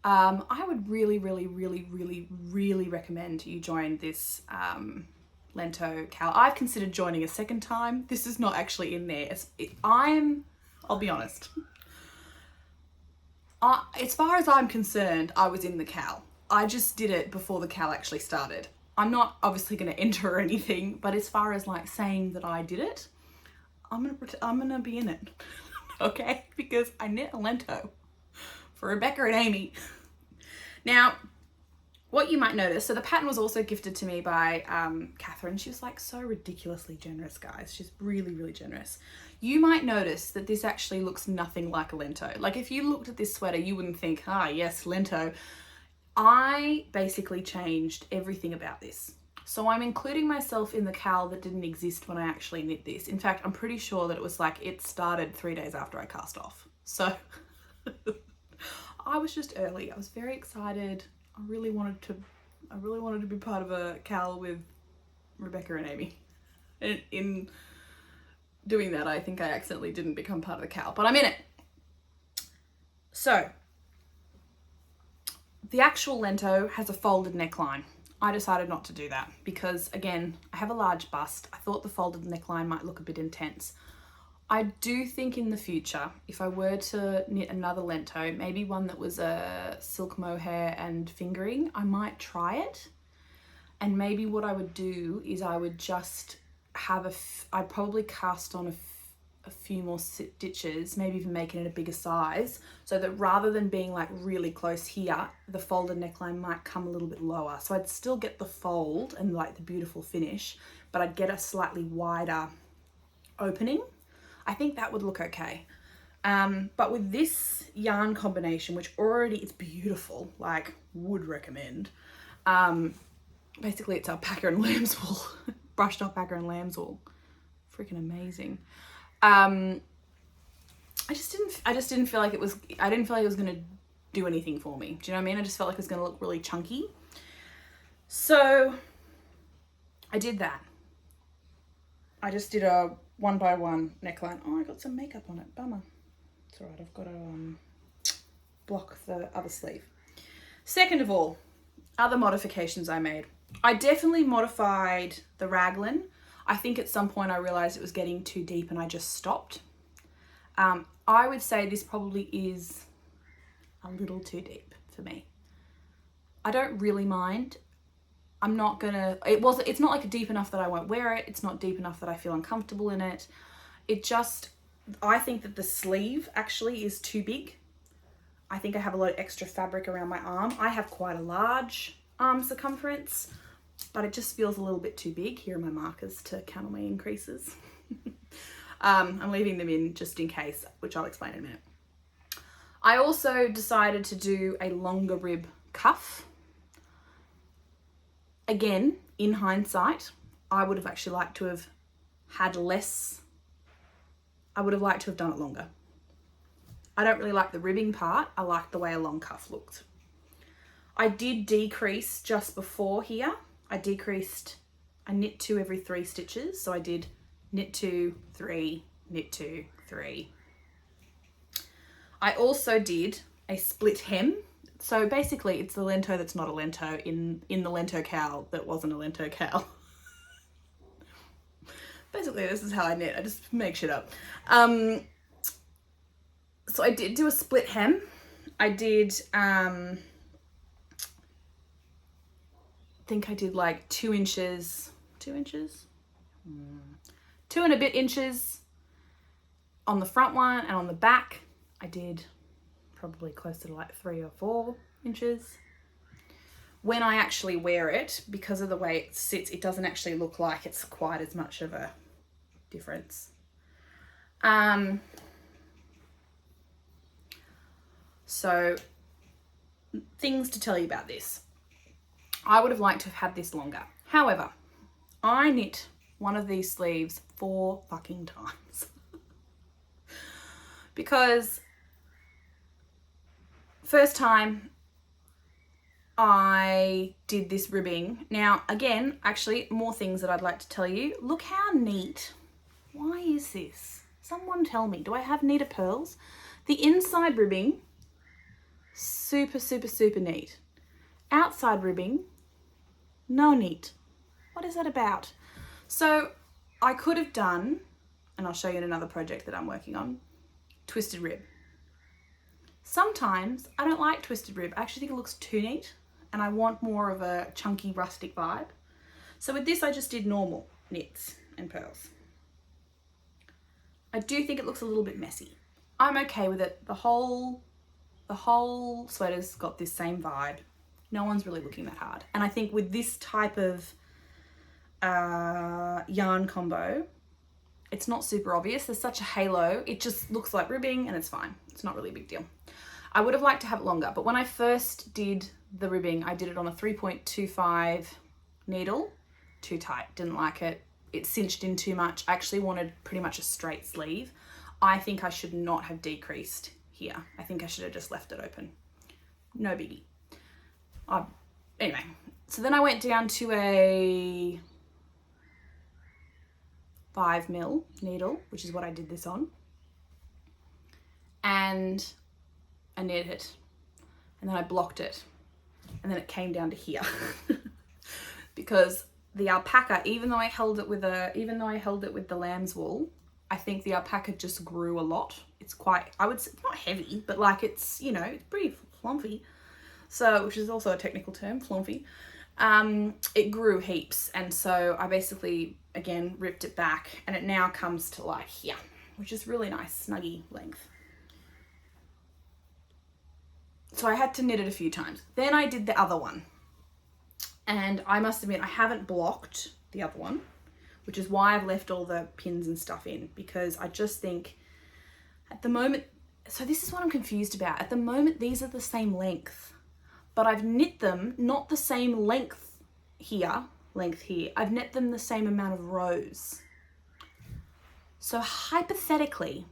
I would really, really, really, really, really recommend you join this Lento cowl. I've considered joining a second time. This is not actually in there. I'll be honest. As far as I'm concerned, I was in the cowl. I just did it before the cowl actually started. I'm not obviously going to enter or anything, but as far as like saying that I did it, I'm gonna be in it, okay? Because I knit a Lento for Rebecca and Amy. Now, what you might notice, so the pattern was also gifted to me by Catherine. She was like so ridiculously generous, guys. She's really, really generous. You might notice that this actually looks nothing like a Lento. Like if you looked at this sweater, you wouldn't think, ah, yes, Lento. I basically changed everything about this. So I'm including myself in the cowl that didn't exist when I actually knit this. In fact, I'm pretty sure that it was like it started 3 days after I cast off. So I was just early. I was very excited. I really wanted to be part of a cowl with Rebecca and Amy. And in doing that, I think I accidentally didn't become part of the cowl, but I'm in it. So the actual Lento has a folded neckline. I decided not to do that because, again, I have a large bust. I thought the folded neckline might look a bit intense. I do think in the future, if I were to knit another Lento, maybe one that was a silk mohair and fingering, I might try it. And maybe what I would do is I would just have I'd probably cast on a few more stitches, maybe even make it in a bigger size, so that rather than being like really close here, the folded neckline might come a little bit lower. So I'd still get the fold and like the beautiful finish, but I'd get a slightly wider opening. I think that would look okay. But with this yarn combination, which already is beautiful, like would recommend, basically it's alpaca and lambswool, brushed alpaca and lambswool. Freaking amazing. I just didn't feel like it was, I didn't feel like it was going to do anything for me. Do you know what I mean? I just felt like it was going to look really chunky. So I did that. I just did a 1x1 neckline. Oh, I got some makeup on it. Bummer. It's all right. I've got to block the other sleeve. Second of all, other modifications I made. I definitely modified the raglan. I think at some point I realized it was getting too deep and I just stopped. I would say this probably is a little too deep for me. I don't really mind. I'm not gonna, it's not like deep enough that I won't wear it. It's not deep enough that I feel uncomfortable in it. It just, I think that the sleeve actually is too big. I think I have a lot of extra fabric around my arm. I have quite a large arm circumference, but it just feels a little bit too big. Here are my markers to count my increases. I'm leaving them in just in case, which I'll explain in a minute. I also decided to do a longer rib cuff. Again, in hindsight, I would have actually liked to have had less. I would have liked to have done it longer. I don't really like the ribbing part. I like the way a long cuff looked. I did decrease just before here. I knit 2 every 3 stitches. So I did knit 2, 3, knit 2, 3. I also did a split hem. So basically it's the Lento that's not a Lento in the Lento cowl that wasn't a Lento cowl. Basically this is how I knit. I just make shit up. So I did do a split hem. I did, I think I did like 2 inches, 2 and a bit inches on the front one, and on the back I did probably closer to like 3 or 4 inches. When I actually wear it, because of the way it sits, it doesn't actually look like it's quite as much of a difference. So things to tell you about this. I would have liked to have had this longer. However, I knit one of these sleeves 4 fucking times. Because first time I did this ribbing. Now, again, actually more things that I'd like to tell you. Look how neat. Why is this? Someone tell me, do I have neater pearls? The inside ribbing, super, super, super neat. Outside ribbing, no neat. What is that about? So I could have done, and I'll show you in another project that I'm working on, twisted rib. Sometimes I don't like twisted rib. I actually think it looks too neat and I want more of a chunky rustic vibe. So with this I just did normal knits and pearls. I do think it looks a little bit messy. I'm okay with it. The whole sweater's got this same vibe. No one's really looking that hard. And I think with this type of yarn combo, it's not super obvious. There's such a halo. It just looks like ribbing and it's fine. It's not really a big deal. I would have liked to have it longer, but when I first did the ribbing, I did it on a 3.25 needle. Too tight, didn't like it. It cinched in too much. I actually wanted pretty much a straight sleeve. I think I should not have decreased here. I think I should have just left it open. No biggie. Anyway, so then I went down to a 5mm needle, which is what I did this on. And I knit it. And then I blocked it. And then it came down to here. Because the alpaca, even though I held it with the lambswool, I think the alpaca just grew a lot. It's quite, I would say, not heavy, but like it's, you know, it's pretty flumpy. So, which is also a technical term, flumpy. It grew heaps. And so I basically, again, ripped it back and it now comes to like here, which is really nice, snuggy length. So I had to knit it a few times. Then I did the other one. And I must admit, I haven't blocked the other one, which is why I've left all the pins and stuff in, because I just think at the moment, so this is what I'm confused about. At the moment, these are the same length, but I've knit them not the same length here. I've knit them the same amount of rows. So hypothetically,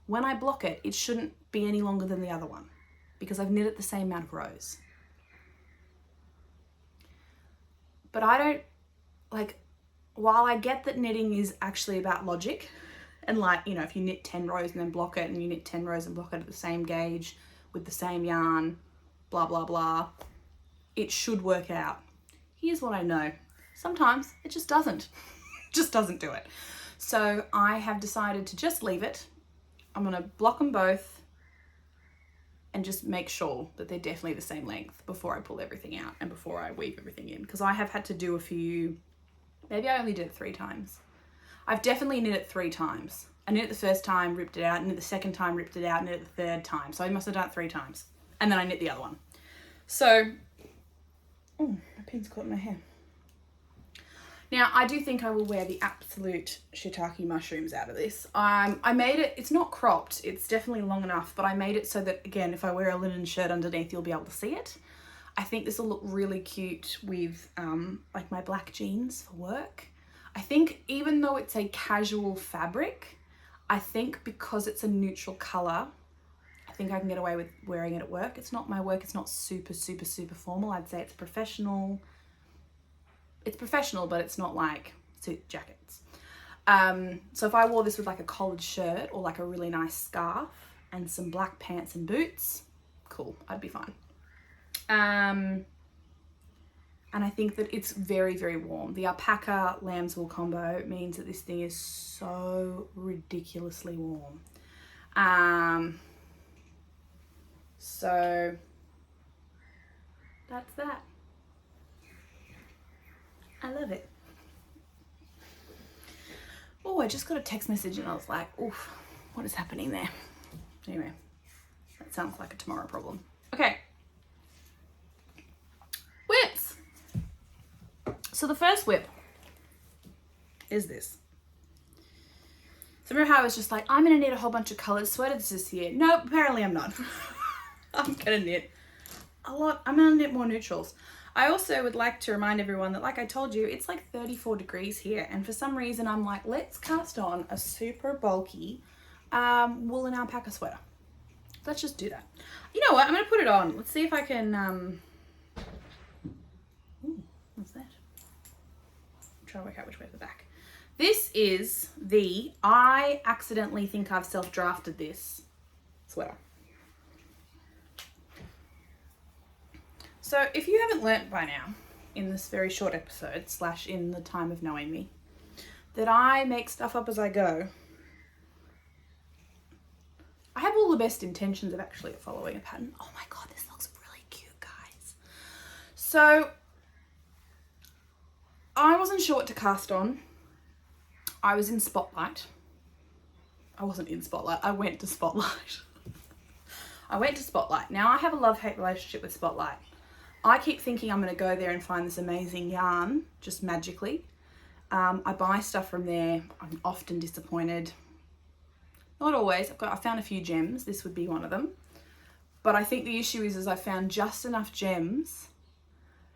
when I block it, it shouldn't be any longer than the other one because I've knit it the same amount of rows. But I don't, like, while I get that knitting is actually about logic, and like, you know, if you knit 10 rows and then block it, and you knit 10 rows and block it at the same gauge with the same yarn, blah, blah, blah, it should work out. Here's what I know. Sometimes it just doesn't. Just doesn't do it. So I have decided to just leave it. I'm gonna block them both and just make sure that they're definitely the same length before I pull everything out and before I weave everything in. Because I have had to do a few, maybe I only did it 3 times. I've definitely knit it 3 times. I knit it the first time, ripped it out, knit it the second time, ripped it out, knit it the third time. So I must have done it 3 times. And then I knit the other one. So, oh, my pin's caught in my hair. Now, I do think I will wear the absolute shiitake mushrooms out of this. I made it, it's not cropped, it's definitely long enough, but I made it so that, again, if I wear a linen shirt underneath, you'll be able to see it. I think this will look really cute with like my black jeans for work. I think even though it's a casual fabric, I think because it's a neutral color, I think I can get away with wearing it at work. It's not my work, it's not super, super, super formal. I'd say it's professional. It's professional, but it's not like suit jackets. So if I wore this with like a collared shirt or like a really nice scarf and some black pants and boots, cool, I'd be fine. And I think that it's very, very warm. The Alpaca Lambswool combo means that this thing is so ridiculously warm. So that's that. I love it. Oh, I just got a text message and I was like, oof, what is happening there? Anyway, that sounds like a tomorrow problem. Okay. Whips. So the first whip is this. So remember how I was just like, I'm gonna knit a whole bunch of colored sweaters this year? Nope, apparently I'm not. I'm gonna knit a lot. I'm gonna knit more neutrals. I also would like to remind everyone that, like I told you, it's like 34 degrees here. And for some reason, I'm like, let's cast on a super bulky woolen alpaca sweater. Let's just do that. You know what? I'm going to put it on. Let's see if I can... Ooh, what's that? I'm trying to work out which way to the back. This is the... I accidentally think I've self-drafted this sweater. So if you haven't learnt by now, in this very short episode, / in the time of knowing me, that I make stuff up as I go, I have all the best intentions of actually following a pattern. Oh my God, this looks really cute, guys. So I wasn't sure what to cast on. I was in Spotlight. I wasn't in Spotlight, I went to Spotlight. I went to Spotlight. Now I have a love-hate relationship with Spotlight. I keep thinking I'm going to go there and find this amazing yarn, just magically. I buy stuff from there. I'm often disappointed. Not always. I found a few gems. This would be one of them. But I think the issue is I found just enough gems.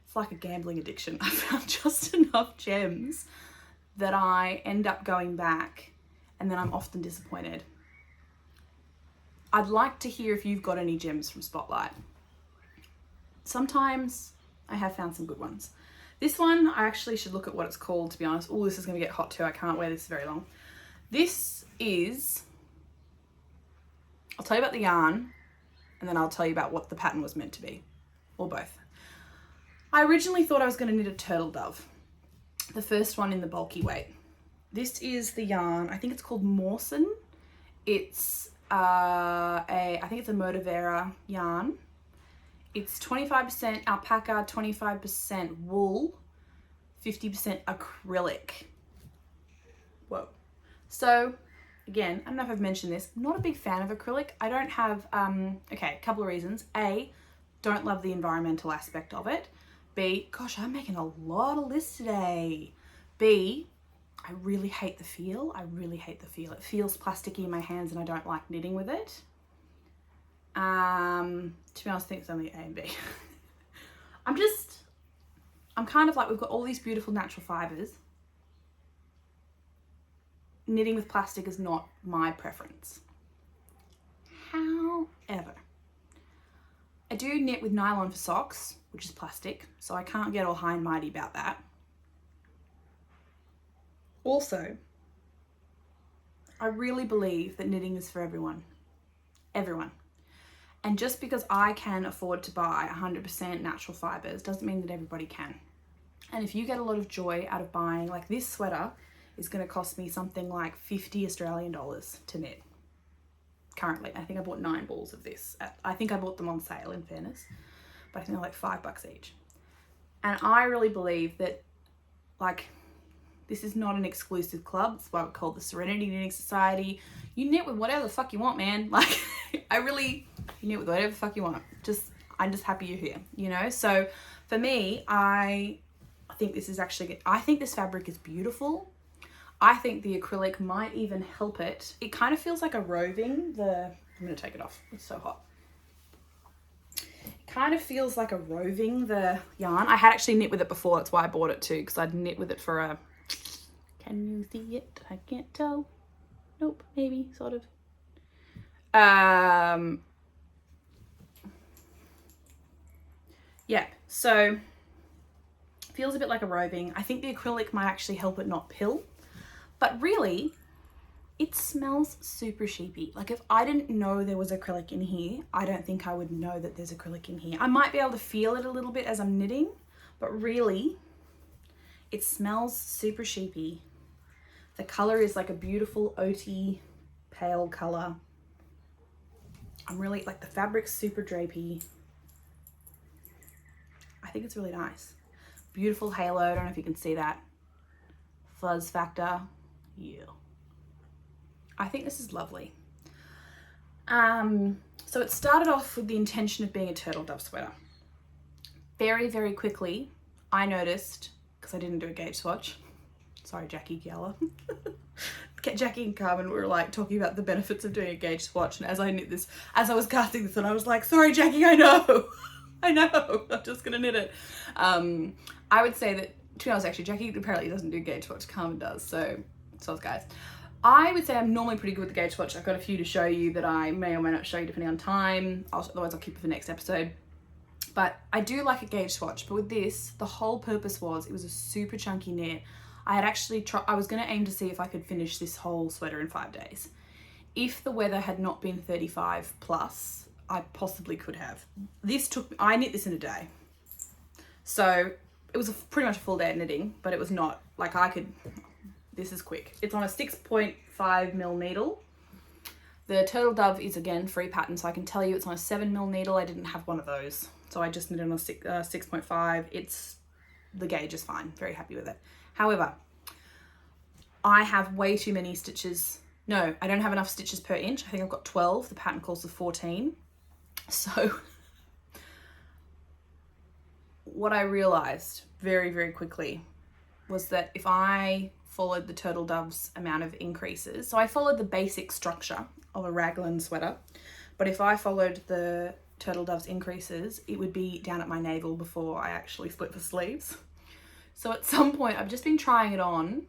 It's like a gambling addiction. I found just enough gems that I end up going back and then I'm often disappointed. I'd like to hear if you've got any gems from Spotlight. Sometimes I have found some good ones. This one, I actually should look at what it's called, to be honest. Oh, this is going to get hot too. I can't wear this very long. This is, I'll tell you about the yarn and then I'll tell you about what the pattern was meant to be, or both. I originally thought I was going to knit a turtle dove, the first one in the bulky weight. This is the yarn, I think it's called Mawson. It's I think it's a Motivera yarn. It's 25% alpaca, 25% wool, 50% acrylic. Whoa. So again, I don't know if I've mentioned this, I'm not a big fan of acrylic. I don't have, okay, a couple of reasons. A, don't love the environmental aspect of it. B, gosh, I'm making a lot of lists today. B, I really hate the feel. I really hate the feel. It feels plasticky in my hands and I don't like knitting with it. To be honest, I think it's only A and B. I'm kind of like, we've got all these beautiful natural fibers. knitting with plastic is not my preference. However, I do knit with nylon for socks, which is plastic, so I can't get all high and mighty about that. Also, I really believe that knitting is for everyone. Everyone. And just because I can afford to buy 100% natural fibres doesn't mean that everybody can. And if you get a lot of joy out of buying, like this sweater is going to cost me something like 50 Australian dollars to knit. Currently, I think I bought 9 balls of this. I think I bought them on sale, in fairness, but I think they're like $5 each. And I really believe that, like, this is not an exclusive club. It's why we call the Serenity Knitting Society. You knit with whatever the fuck you want, man. Like, you knit with whatever the fuck you want. I'm just happy you're here, you know? So for me, I think this is actually good. I think this fabric is beautiful. I think the acrylic might even help it. It kind of feels like a roving. I'm gonna take it off. It's so hot. It kind of feels like a roving, the yarn. I had actually knit with it before. That's why I bought it too, because I'd knit with it for a, can you see it? I can't tell. Nope, maybe, sort of. Yeah, so feels a bit like a roving. I think the acrylic might actually help it not pill. But really, it smells super sheepy. Like if I didn't know there was acrylic in here, I don't think I would know that there's acrylic in here. I might be able to feel it a little bit as I'm knitting, but really, it smells super sheepy. The color is like a beautiful oaty pale color. I'm really, like, the fabric's super drapey. I think it's really nice. Beautiful halo, I don't know if you can see that. Fuzz factor. Yeah, I think this is lovely. So it started off with the intention of being a turtle dove sweater. Very, very quickly, I noticed, because I didn't do a gauge swatch. Sorry, Jackie Geller. Jackie and Carmen were like talking about the benefits of doing a gauge swatch, and as I was casting this, and I was like, sorry, Jackie, I know, I'm just gonna knit it. I would say that, to be honest, actually, Jackie apparently doesn't do gauge swatch, Carmen does, so guys. I would say I'm normally pretty good with the gauge swatch. I've got a few to show you that I may or may not show you depending on time. Otherwise I'll keep it for the next episode. But I do like a gauge swatch, but with this, the whole purpose was it was a super chunky knit. I had actually I was going to aim to see if I could finish this whole sweater in 5 days. If the weather had not been 35 plus, I possibly could have. I knit this in a day. So it was pretty much a full day of knitting, but it was not like this is quick. It's on a 6.5mm needle. The turtle dove is again free pattern, so I can tell you it's on a 7mm needle. I didn't have one of those, so I just knit on a 6.5. The gauge is fine, very happy with it. However, I have way too many stitches. No, I don't have enough stitches per inch. I think I've got 12. The pattern calls for 14. So what I realized very, very quickly was that if I followed the turtle dove's amount of increases, so I followed the basic structure of a raglan sweater, but if I followed the turtle dove's increases, it would be down at my navel before I actually split the sleeves. So at some point, I've just been trying it on.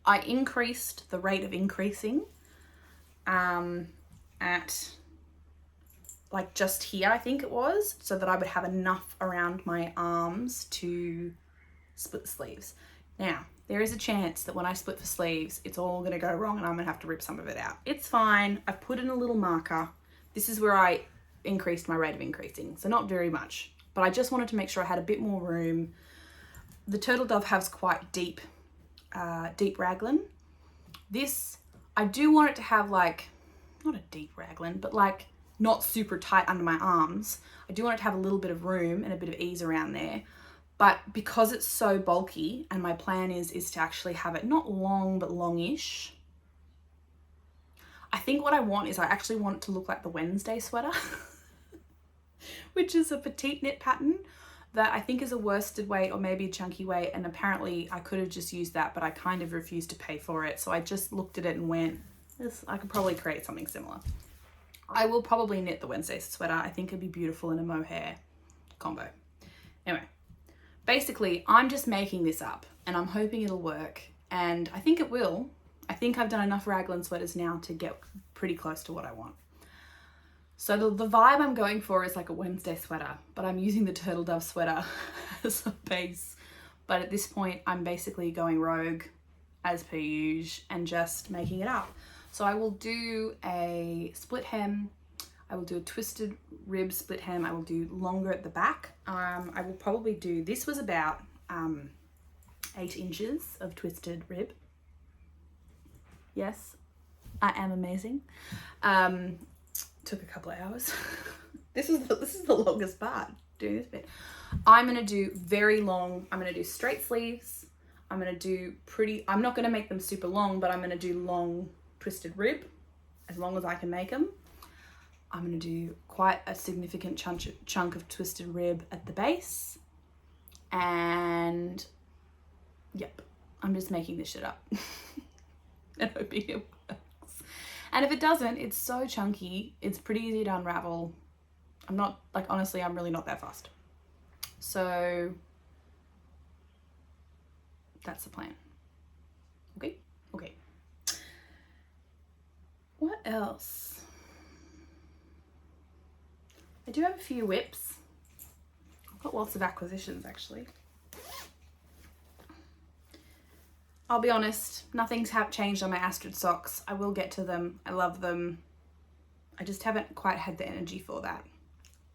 I increased the rate of increasing at like just here, I think it was, so that I would have enough around my arms to split the sleeves. Now, there is a chance that when I split the sleeves, it's all gonna go wrong and I'm gonna have to rip some of it out. It's fine. I've put in a little marker. This is where I increased my rate of increasing. So not very much, but I just wanted to make sure I had a bit more room. The turtle dove has quite deep raglan. This, I do want it to have like, not a deep raglan, but like not super tight under my arms. I do want it to have a little bit of room and a bit of ease around there. But because it's so bulky, and my plan is to actually have it not long, but longish. I think what I want is I actually want it to look like the Wednesday sweater, which is a petite knit pattern that I think is a worsted weight or maybe a chunky weight. And apparently I could have just used that, but I kind of refused to pay for it. So I just looked at it and went, I could probably create something similar. I will probably knit the Wednesday sweater. I think it'd be beautiful in a mohair combo. Anyway. Basically, I'm just making this up and I'm hoping it'll work, and I think it will. I think I've done enough raglan sweaters now to get pretty close to what I want. So the vibe I'm going for is like a Wednesday sweater, but I'm using the turtle dove sweater as a base. But at this point, I'm basically going rogue as per usual and just making it up. So I will do a split hem. I will do a twisted rib split hem. I will do longer at the back. I will probably do, this was about 8 inches of twisted rib. Yes, I am amazing. Took a couple of hours. This is the longest part, doing this bit. I'm gonna do very long, I'm gonna do straight sleeves. I'm gonna do I'm not gonna make them super long, but I'm gonna do long twisted rib, as long as I can make them. I'm gonna do quite a significant chunk of twisted rib at the base. And yep, I'm just making this shit up and hoping it works. And if it doesn't, it's so chunky, it's pretty easy to unravel. I'm not, like, honestly, I'm really not that fast. So that's the plan. Okay. What else? I do have a few whips. I've got lots of acquisitions, actually. I'll be honest, nothing's changed on my Astrid socks. I will get to them. I love them. I just haven't quite had the energy for that.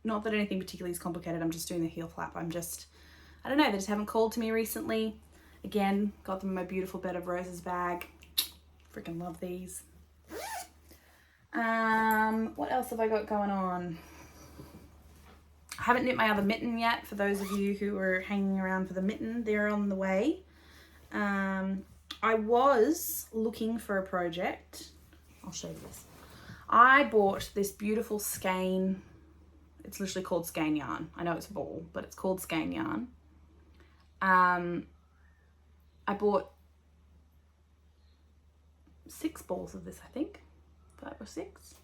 Not that anything particularly is complicated. I'm just doing the heel flap. I don't know, they just haven't called to me recently. Again, got them in my beautiful Bed of Roses bag. Freaking love these. What else have I got going on? I haven't knit my other mitten yet. For those of you who are hanging around for the mitten, they're on the way. I was looking for a project. I'll show you this. I bought this beautiful skein. It's literally called skein yarn. I know it's a ball, but it's called skein yarn. I bought 6 balls of this, I think. 5 or 6.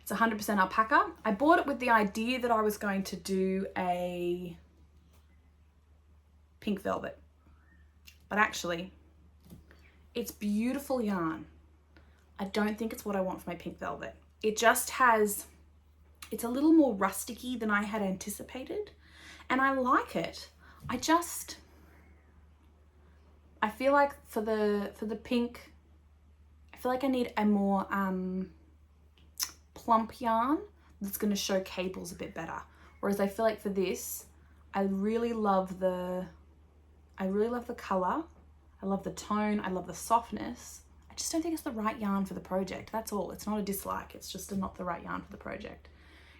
It's 100% alpaca. I bought it with the idea that I was going to do a pink velvet. But actually, it's beautiful yarn. I don't think it's what I want for my pink velvet. It just has, it's a little more rusticy than I had anticipated. And I like it. I feel like for the pink, I feel like I need a more plump yarn that's going to show cables a bit better. Whereas I feel like for this, I really love the color. I love the tone. I love the softness. I just don't think it's the right yarn for the project. That's all. It's not a dislike. It's just not the right yarn for the project.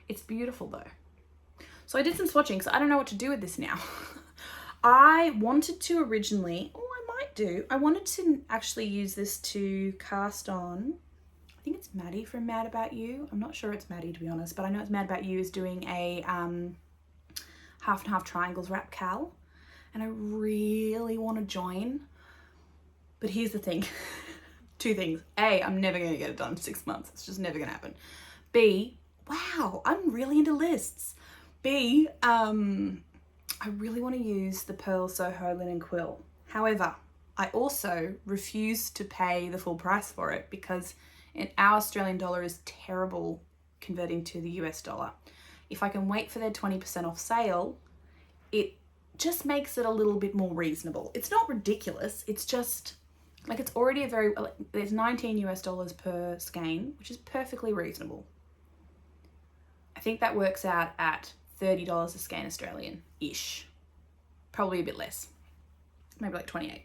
It's beautiful though. So I did some swatching because I don't know what to do with this now. I wanted to originally, I wanted to actually use this to cast on, I think it's Maddie from Mad About You. I'm not sure it's Maddie, to be honest, but I know it's Mad About You is doing a half and half triangles wrap cowl, and I really want to join. But here's the thing. 2 things. A, I'm never going to get it done in 6 months. It's just never going to happen. B, wow, I'm really into lists. B, I really want to use the Purl Soho linen quill. However, I also refuse to pay the full price for it because our Australian dollar is terrible converting to the US dollar. If I can wait for their 20% off sale, it just makes it a little bit more reasonable. It's not ridiculous. It's just like, it's already there's 19 US dollars per skein, which is perfectly reasonable. I think that works out at $30 a skein Australian-ish. Probably a bit less. Maybe like 28.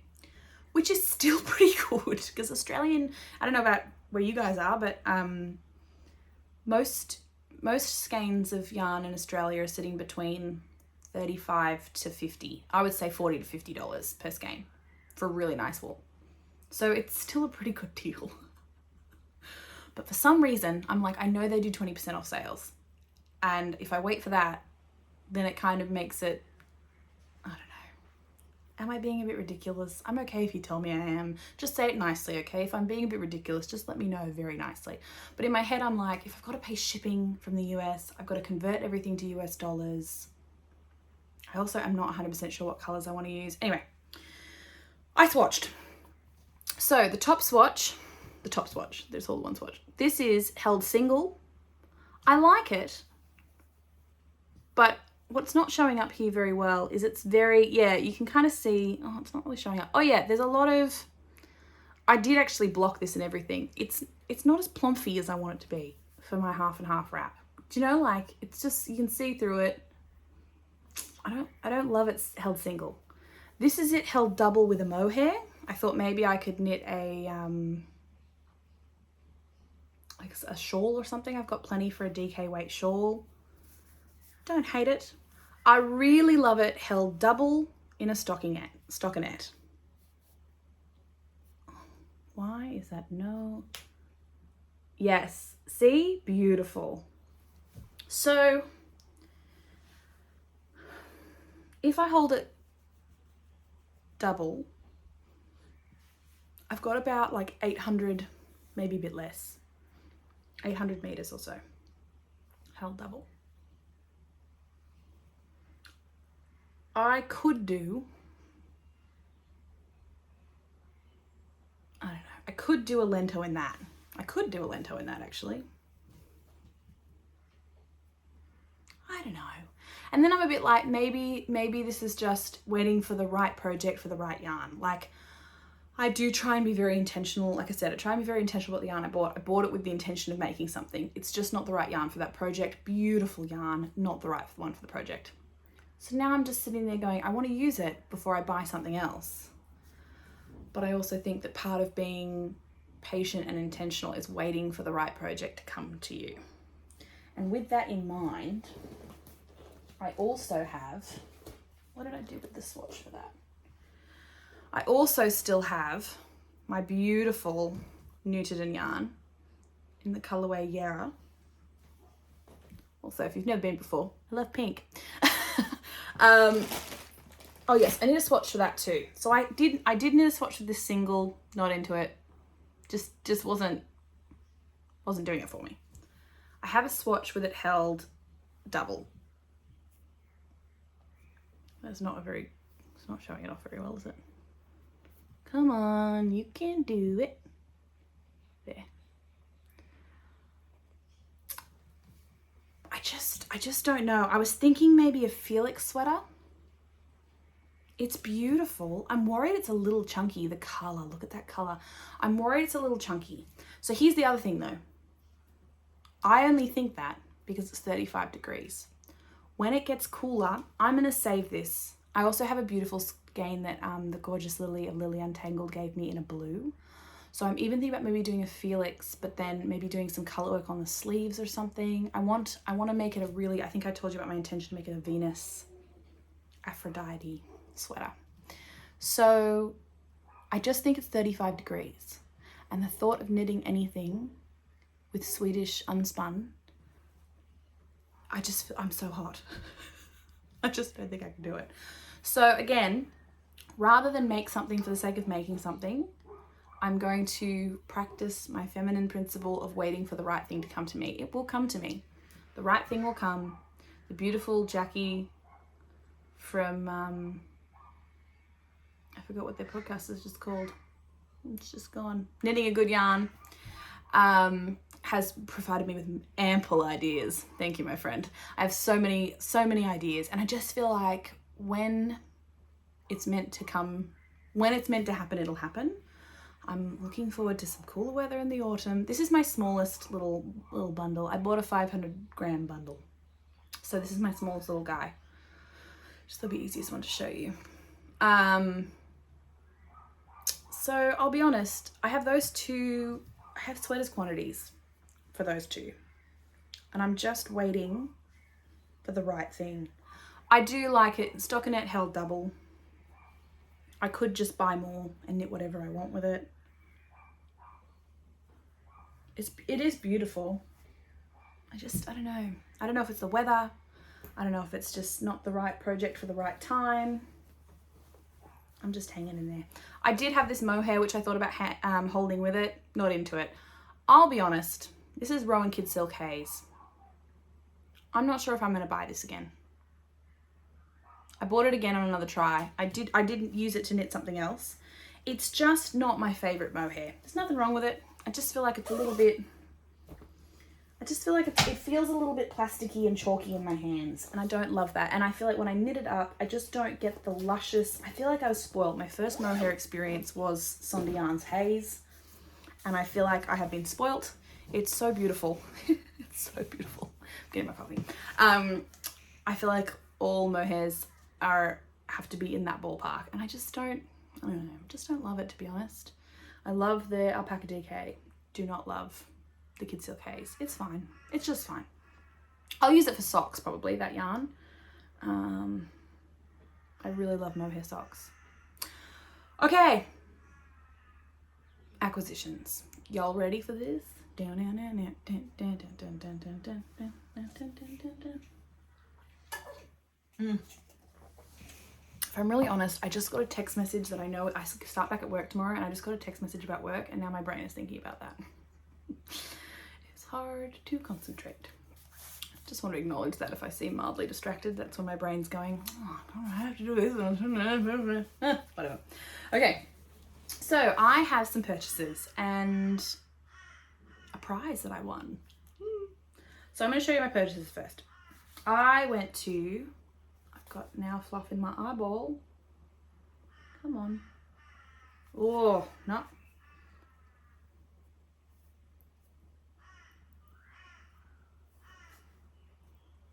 Which is still pretty good because Australian, I don't know about where you guys are, but most skeins of yarn in Australia are sitting between $35 to $50. I would say $40 to $50 per skein for really nice wool. So it's still a pretty good deal. But for some reason, I'm like, I know they do 20% off sales. And if I wait for that, then it kind of makes it, I don't know. Am I being a bit ridiculous? I'm okay if you tell me I am. Just say it nicely, okay? If I'm being a bit ridiculous, just let me know very nicely. But in my head, I'm like, if I've got to pay shipping from the US, I've got to convert everything to US dollars. I also am not 100% sure what colors I want to use. Anyway, I swatched. So the top swatch, there's all the one swatch. This is held single. I like it, but what's not showing up here very well is it's very, yeah, you can kind of see, oh, it's not really showing up. Oh yeah, there's a lot of, I did actually block this and everything. It's not as plumpy as I want it to be for my half and half wrap. Do you know, like, it's just, you can see through it. I don't love it held single. This is it held double with a mohair. I thought maybe I could knit a, like a shawl or something. I've got plenty for a DK weight shawl. Don't hate it. I really love it held double in a stockinette. Why is that no? Yes, see, beautiful. So if I hold it double, I've got about like 800, maybe a bit less, 800 meters or so held double. I could do, I don't know, I could do a Lento in that. Actually. I don't know. And then I'm a bit like, maybe this is just waiting for the right project for the right yarn. Like, I do try and be very intentional. Like I said, I try and be very intentional about the yarn I bought. I bought it with the intention of making something. It's just not the right yarn for that project. Beautiful yarn, not the right one for the project. So now I'm just sitting there going, I want to use it before I buy something else. But I also think that part of being patient and intentional is waiting for the right project to come to you. And with that in mind, I also have, what did I do with the swatch for that? I also still have my beautiful knitted and yarn in the colorway Yara. Also, if you've never been before, I love pink. Oh yes, I need a swatch for that too. So I did need a swatch for this single, not into it. Just wasn't doing it for me. I have a swatch with it held double. It's not showing it off very well, is it? Come on, you can do it. There. I just don't know. I was thinking maybe a Felix sweater. It's beautiful. I'm worried it's a little chunky, the color. Look at that color. I'm worried it's a little chunky. So here's the other thing though. I only think that because it's 35 degrees. When it gets cooler, I'm gonna save this. I also have a beautiful skein that the gorgeous Lily of Lily Untangled gave me in a blue. So I'm even thinking about maybe doing a Felix, but then maybe doing some color work on the sleeves or something. I want to make it a really, I think I told you about my intention to make it a Venus Aphrodite sweater. So I just think it's 35 degrees. And the thought of knitting anything with Swedish unspun, I'm so hot. I just don't think I can do it. So again, rather than make something for the sake of making something, I'm going to practice my feminine principle of waiting for the right thing to come to me. It will come to me. The right thing will come. The beautiful Jackie from, I forgot what their podcast is just called. It's just gone. Knitting a Good Yarn has provided me with ample ideas. Thank you, my friend. I have so many ideas, and I just feel like when it's meant to come, when it's meant to happen, it'll happen. I'm looking forward to some cooler weather in the autumn. This is my smallest little bundle. I bought a 500 gram bundle. So this is my smallest little guy. Just the easiest one to show you. So I'll be honest, I have those two, I have sweaters quantities for those two. And I'm just waiting for the right thing. I do like it. Stockinette held double. I could just buy more and knit whatever I want with it. It is beautiful. I don't know. I don't know if it's the weather. I don't know if it's just not the right project for the right time. I'm just hanging in there. I did have this mohair, which I thought about holding with it. Not into it. I'll be honest. This is Rowan Kid Silk Haze. I'm not sure if I'm going to buy this again. I bought it again on another try. I didn't use it to knit something else. it's just not my favourite mohair. There's nothing wrong with it. I just feel like it's a little bit, it feels a little bit plasticky and chalky in my hands, and I don't love that. And I feel like when I knit it up, I just don't get the luscious, I feel like I was spoiled. My first mohair experience was Sonda Yarn's Haze, and I feel like I have been spoilt. It's so beautiful. It's so beautiful. I'm getting my coffee. I feel like all mohairs have to be in that ballpark, and I don't know, just don't love it, to be honest. I love the Alpaca DK. Do not love the Kid Silk Haze. It's fine. It's just fine. I'll use it for socks, probably, that yarn. I really love mohair socks. Okay. Acquisitions. Y'all ready for this? If I'm really honest, I just got a text message that I know I start back at work tomorrow, and I just got a text message about work, and now my brain is thinking about that. It's hard to concentrate. Just want to acknowledge that if I seem mildly distracted, that's when my brain's going, oh, I don't have to do this. Whatever. Okay, so I have some purchases and a prize that I won. So I'm going to show you my purchases first. I went to, I've got now fluff in my eyeball. Come on. Oh, no.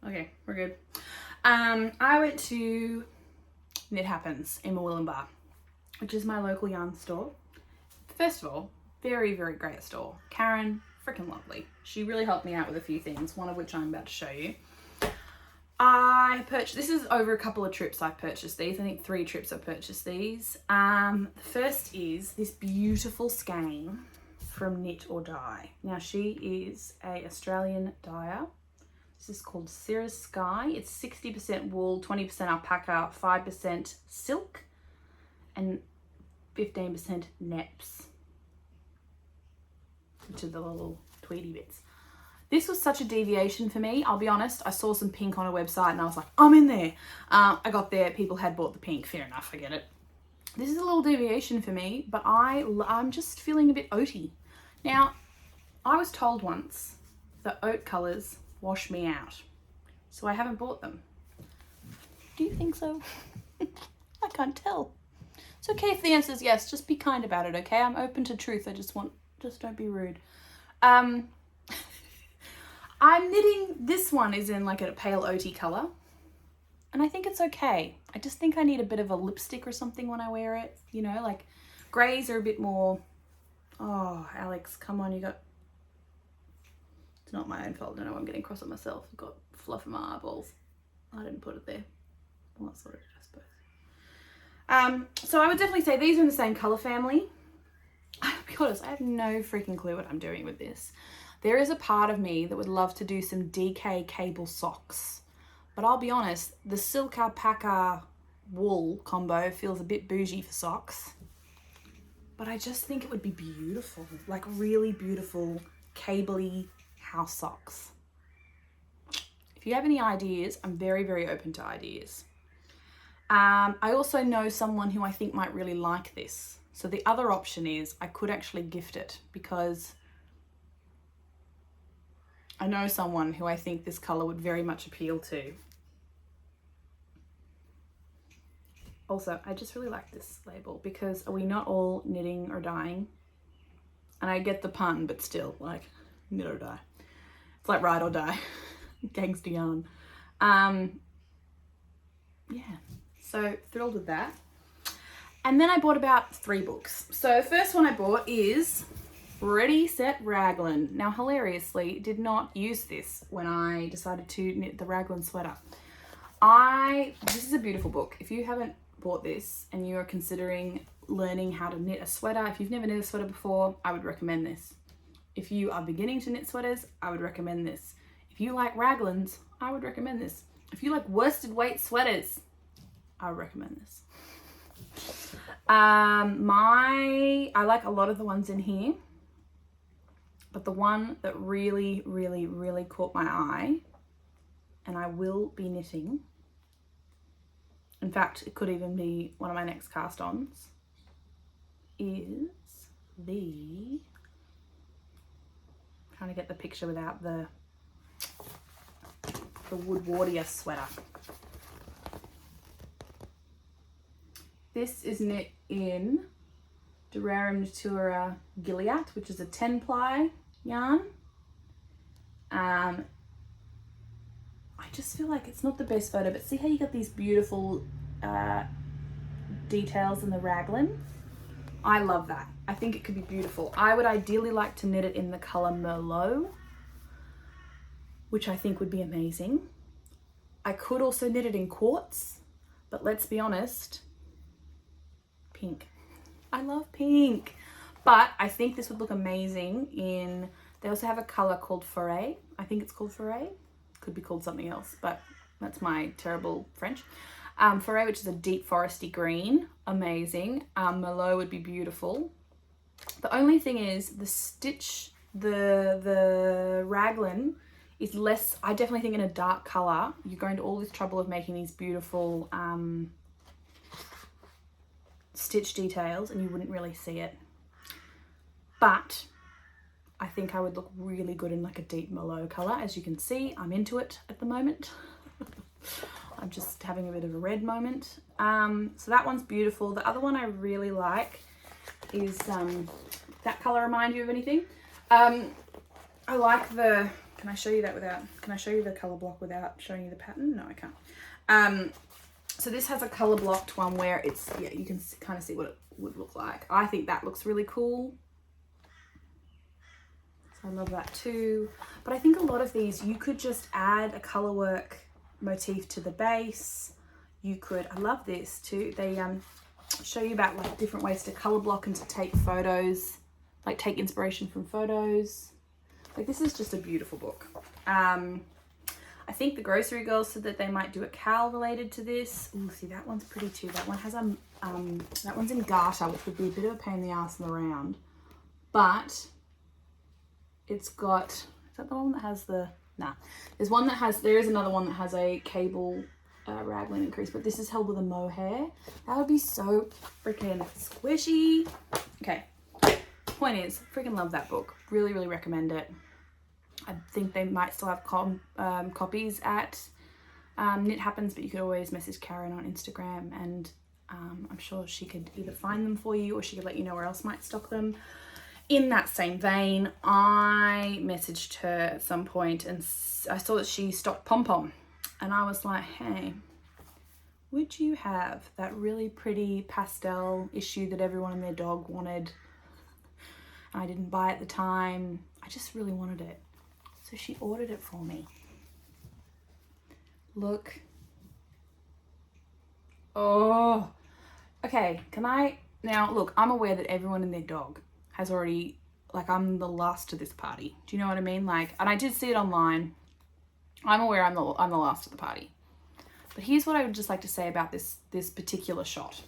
Okay, we're good. I went to Knit Happens in Murwillumbah, which is my local yarn store. First of all, very, very great store. Karen, freaking lovely. She really helped me out with a few things, one of which I'm about to show you. I purchased, this is over a couple of trips I've purchased these. I think 3 trips I've purchased these. The first is this beautiful skein from Knit or Dye. Now she is a Australian dyer. This is called Cirrus Sky. It's 60% wool, 20% alpaca, 5% silk, and 15% neps, which are the little tweedy bits. This was such a deviation for me. I'll be honest, I saw some pink on a website and I was like, I'm in there. I got there, people had bought the pink. Fair enough, I get it. This is a little deviation for me, but I'm just feeling a bit oaty. Now, I was told once that oat colours wash me out, so I haven't bought them. Do you think so? I can't tell. It's okay if the answer is yes, just be kind about it, okay? I'm open to truth. Just don't be rude. I'm knitting, this one is in like a pale oaty colour, and I think it's okay. I just think I need a bit of a lipstick or something when I wear it, you know, like greys are a bit more, oh, Alex, come on, it's not my own fault. I don't know, I'm getting cross at myself. I've got fluff in my eyeballs. I didn't put it there. Well, that's what it is, I suppose. So I would definitely say these are in the same colour family. I'll be honest, I have no freaking clue what I'm doing with this. There is a part of me that would love to do some DK cable socks, but I'll be honest, the silk alpaca wool combo feels a bit bougie for socks, but I just think it would be beautiful, like really beautiful cabley house socks. If you have any ideas, I'm very, very open to ideas. I also know someone who I think might really like this. So the other option is I could actually gift it, because I know someone who I think this colour would very much appeal to. Also, I just really like this label, because are we not all knitting or dyeing? And I get the pun, but still, like, knit or dye. It's like ride or die. Gangster yarn. Yeah, so thrilled with that. And then I bought about 3 books. So first one I bought is Ready, Set, Raglan. Now, hilariously, did not use this when I decided to knit the raglan sweater. This is a beautiful book. If you haven't bought this and you are considering learning how to knit a sweater, if you've never knit a sweater before, I would recommend this. If you are beginning to knit sweaters, I would recommend this. If you like raglans, I would recommend this. If you like worsted weight sweaters, I would recommend this. I like a lot of the ones in here, but the one that really, really, really caught my eye, and I will be knitting, in fact, it could even be one of my next cast-ons, is the, trying to get the picture without the Woodwardia sweater. This is knit in Durarum Natura Gilead, which is a 10 ply yarn. I just feel like it's not the best photo, but see how you got these beautiful details in the raglan? I love that. I think it could be beautiful. I would ideally like to knit it in the color Merlot, which I think would be amazing. I could also knit it in quartz, but let's be honest, pink. I love pink, but I think this would look amazing in, they also have a color called Foray. I think it's called Foray. Could be called something else, but that's my terrible French. Foray, which is a deep foresty green, amazing. Merlot would be beautiful. The only thing is the stitch, the raglan is less, I definitely think in a dark color, you're going to all this trouble of making these beautiful stitch details and you wouldn't really see it. But I think I would look really good in like a deep Merlot color. As you can see, I'm into it at the moment. I'm just having a bit of a red moment. So that one's beautiful. The other one I really like is, that color remind you of anything? I like the, can I show you that without, can I show you the color block without showing you the pattern? No, I can't. So this has a color blocked one where it's, yeah, you can kind of see what it would look like. I think that looks really cool. So I love that too. But I think a lot of these, you could just add a color work motif to the base. You could, I love this too. They show you about like different ways to color block and to take photos, like take inspiration from photos. Like this is just a beautiful book. I think the Grocery Girls said that they might do a cowl related to this. Ooh, see that one's pretty too. That one has that one's in garter, which would be a bit of a pain in the ass in the round. But it's got, is that the one that has the, nah. There's one that has, there is another one that has a cable raglan increase, but this is held with a mohair. That would be so freaking squishy. Okay, point is, freaking love that book. Really, really recommend it. I think they might still have copies at Knit Happens, but you could always message Karen on Instagram and I'm sure she could either find them for you or she could let you know where else might stock them. In that same vein, I messaged her at some point and I saw that she stocked Pom Pom and I was like, hey, would you have that really pretty pastel issue that everyone and their dog wanted? I didn't buy it at the time. I just really wanted it. So she ordered it for me. Look. Oh. Okay, can I... Now, look, I'm aware that everyone and their dog has already... Like, I'm the last to this party. Do you know what I mean? Like, and I did see it online. I'm aware I'm the last to the party. But here's what I would just like to say about this particular shot.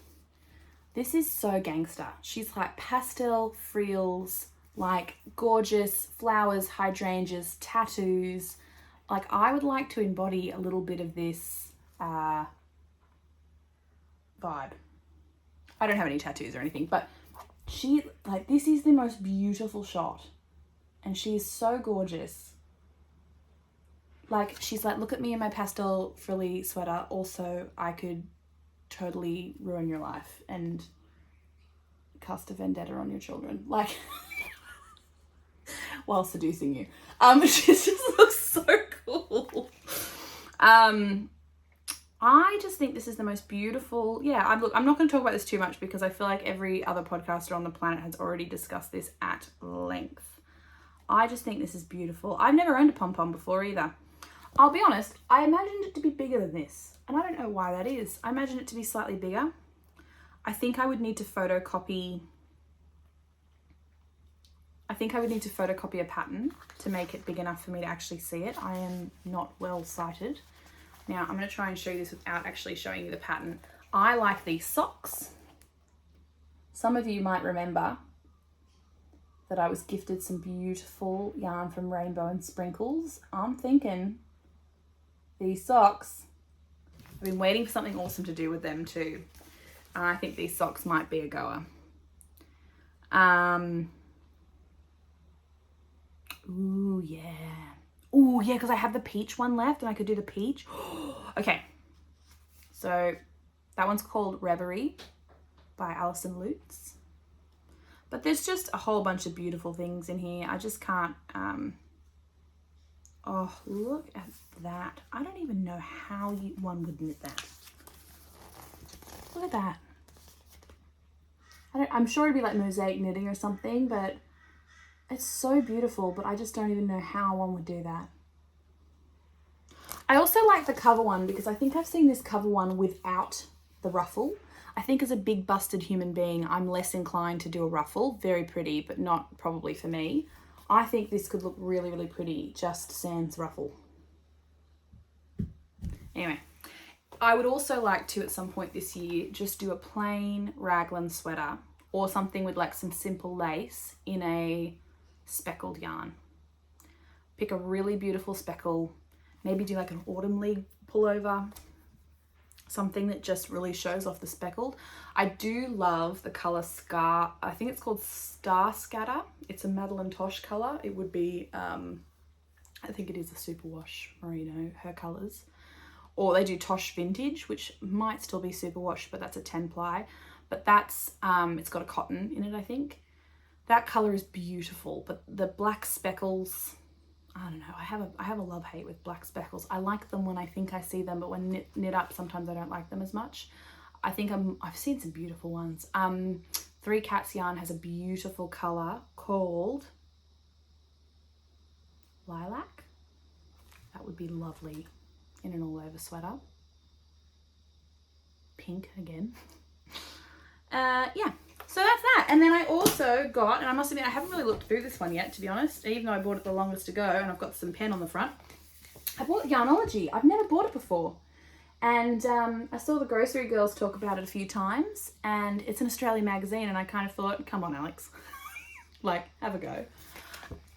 This is so gangster. She's like pastel frills, like gorgeous flowers, hydrangeas, tattoos. Like I would like to embody a little bit of this vibe. I don't have any tattoos or anything, but she, like, this is the most beautiful shot and she is so gorgeous. Like, she's like, look at me in my pastel frilly sweater. Also, I could totally ruin your life and cast a vendetta on your children. Like, while seducing you. She just looks so cool. I just think this is the most beautiful. Yeah, I'm not going to talk about this too much because I feel like every other podcaster on the planet has already discussed this at length. I just think this is beautiful. I've never owned a pom-pom before either. I'll be honest, I imagined it to be bigger than this, and I don't know why that is. I imagined it to be slightly bigger. I think I would need to photocopy a pattern to make it big enough for me to actually see it. I am not well sighted. Now, I'm going to try and show you this without actually showing you the pattern. I like these socks. Some of you might remember that I was gifted some beautiful yarn from Rainbow and Sprinkles. I'm thinking these socks, I've been waiting for something awesome to do with them too. And I think these socks might be a goer. Ooh, yeah. Ooh, yeah, because I have the peach one left and I could do the peach. Okay. So that one's called Reverie by Alison Lutz. But there's just a whole bunch of beautiful things in here. I just can't, oh, look at that. I don't even know how one would knit that. Look at that. I'm sure it'd be like mosaic knitting or something, but it's so beautiful, but I just don't even know how one would do that. I also like the cover one because I think I've seen this cover one without the ruffle. I think as a big busted human being, I'm less inclined to do a ruffle. Very pretty, but not probably for me. I think this could look really, really pretty, just sans ruffle. Anyway, I would also like to, at some point this year, just do a plain raglan sweater or something with like some simple lace in a speckled yarn. Pick a really beautiful speckle, maybe do like an autumn leaf pullover, something that just really shows off the speckled. I do love the color Scar, I think it's called Star Scatter. It's a Madeline Tosh color. It would be, I think it is a superwash merino, her colors. Or they do Tosh Vintage, which might still be superwash, but that's a 10 ply. But that's, it's got a cotton in it, I think. That color is beautiful, but the black speckles, I don't know, I have a love-hate with black speckles. I like them when I think I see them, but when knit up, sometimes I don't like them as much. I think I've seen some beautiful ones. Three Cats Yarn has a beautiful color called Lilac. That would be lovely in an all-over sweater. Pink again. Yeah. So that's that. And then I also got, and I must admit, I haven't really looked through this one yet, to be honest, even though I bought it the longest to go and I've got some pen on the front. I bought Yarnology. I've never bought it before. And I saw the grocery girls talk about it a few times, and it's an Australian magazine, and I kind of thought, come on, Alex, like, have a go.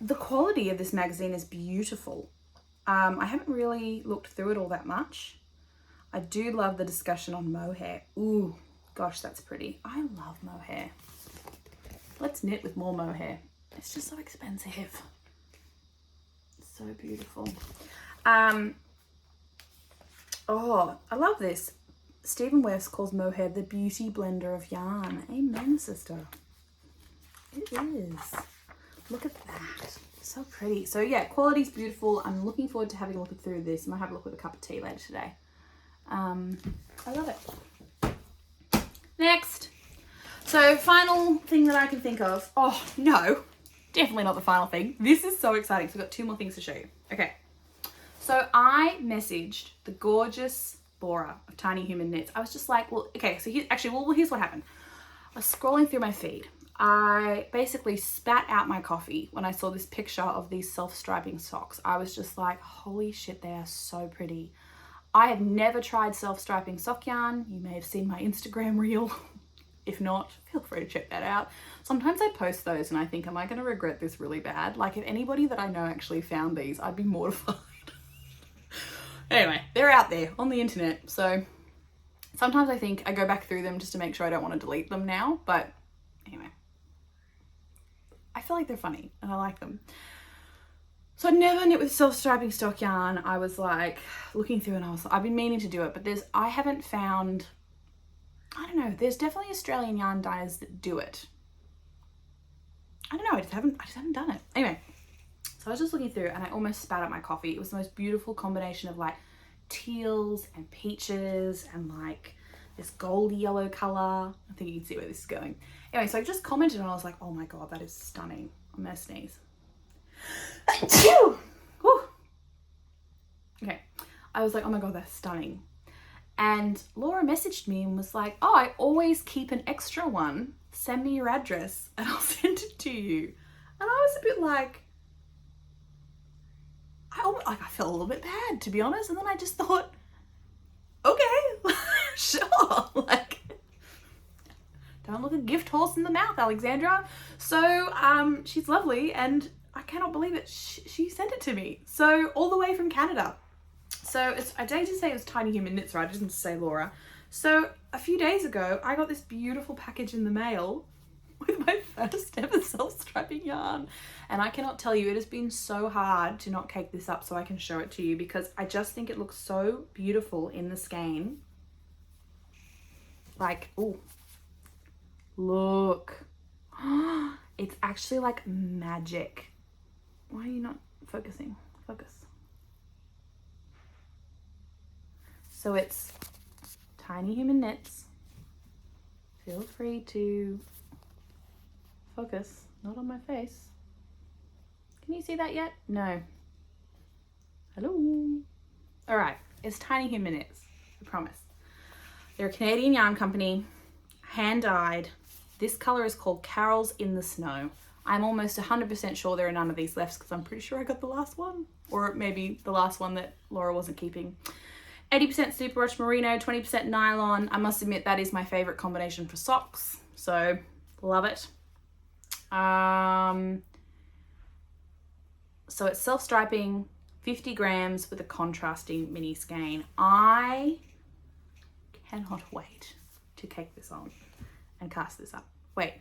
The quality of this magazine is beautiful. I haven't really looked through it all that much. I do love the discussion on mohair. Ooh. Gosh, that's pretty. I love mohair. Let's knit with more mohair. It's just so expensive. So beautiful. Oh, I love this. Stephen West calls mohair the beauty blender of yarn. Amen, sister. It is. Look at that. So pretty. So yeah, quality's beautiful. I'm looking forward to having a look through this. I might have a look with a cup of tea later today. I love it. Next. So final thing that I can think of. Oh, no. Definitely not the final thing. This is so exciting. So I've got two more things to show you. Okay. So I messaged the gorgeous Laura of Tiny Human Knits. I was just like, well, okay, so here's what happened. I was scrolling through my feed. I basically spat out my coffee when I saw this picture of these self-striping socks. I was just like, holy shit, they are so pretty. I have never tried self-striping sock yarn. You may have seen my Instagram reel. If not, feel free to check that out. Sometimes I post those and I think, am I going to regret this really bad? Like if anybody that I know actually found these, I'd be mortified. Anyway, they're out there on the internet. So sometimes I think I go back through them just to make sure I don't want to delete them now. But anyway, I feel like they're funny and I like them. So I never knit with self-striping stock yarn. I was like looking through and I've been meaning to do it, but I haven't found, I don't know, there's definitely Australian yarn dyers that do it. I don't know, I just haven't done it. Anyway, so I was just looking through and I almost spat out my coffee. It was the most beautiful combination of like teals and peaches and like this goldy yellow color. I think you can see where this is going. Anyway, so I just commented and I was like, oh my God, that is stunning. I'm gonna sneeze. Okay, I was like, oh my God, that's stunning. And Laura messaged me and was like, oh, I always keep an extra one. Send me your address and I'll send it to you. And I was a bit like, I felt a little bit bad, to be honest. And then I just thought, okay, sure. Like, don't look a gift horse in the mouth, Alexandra. So she's lovely and I cannot believe it. She sent it to me. So all the way from Canada. So I did say it was Tiny Human Knits, right? I didn't say Laura. So a few days ago, I got this beautiful package in the mail with my first ever self-striping yarn. And I cannot tell you, it has been so hard to not cake this up so I can show it to you, because I just think it looks so beautiful in the skein. Like, oh, look. It's actually like magic. Why are you not focusing? Focus. So it's tiny human knits. Feel free to focus, not on my face. Can you see that yet? No. Hello. All right, it's tiny human knits, I promise. They're a Canadian yarn company, hand dyed. This color is called Carols in the Snow. I'm almost 100% sure there are none of these left because I'm pretty sure I got the last one, or maybe the last one that Laura wasn't keeping. 80% superwash merino, 20% nylon. I must admit that is my favorite combination for socks, so love it. So it's self-striping, 50 grams with a contrasting mini skein. I cannot wait to cake this on and cast this up. Wait,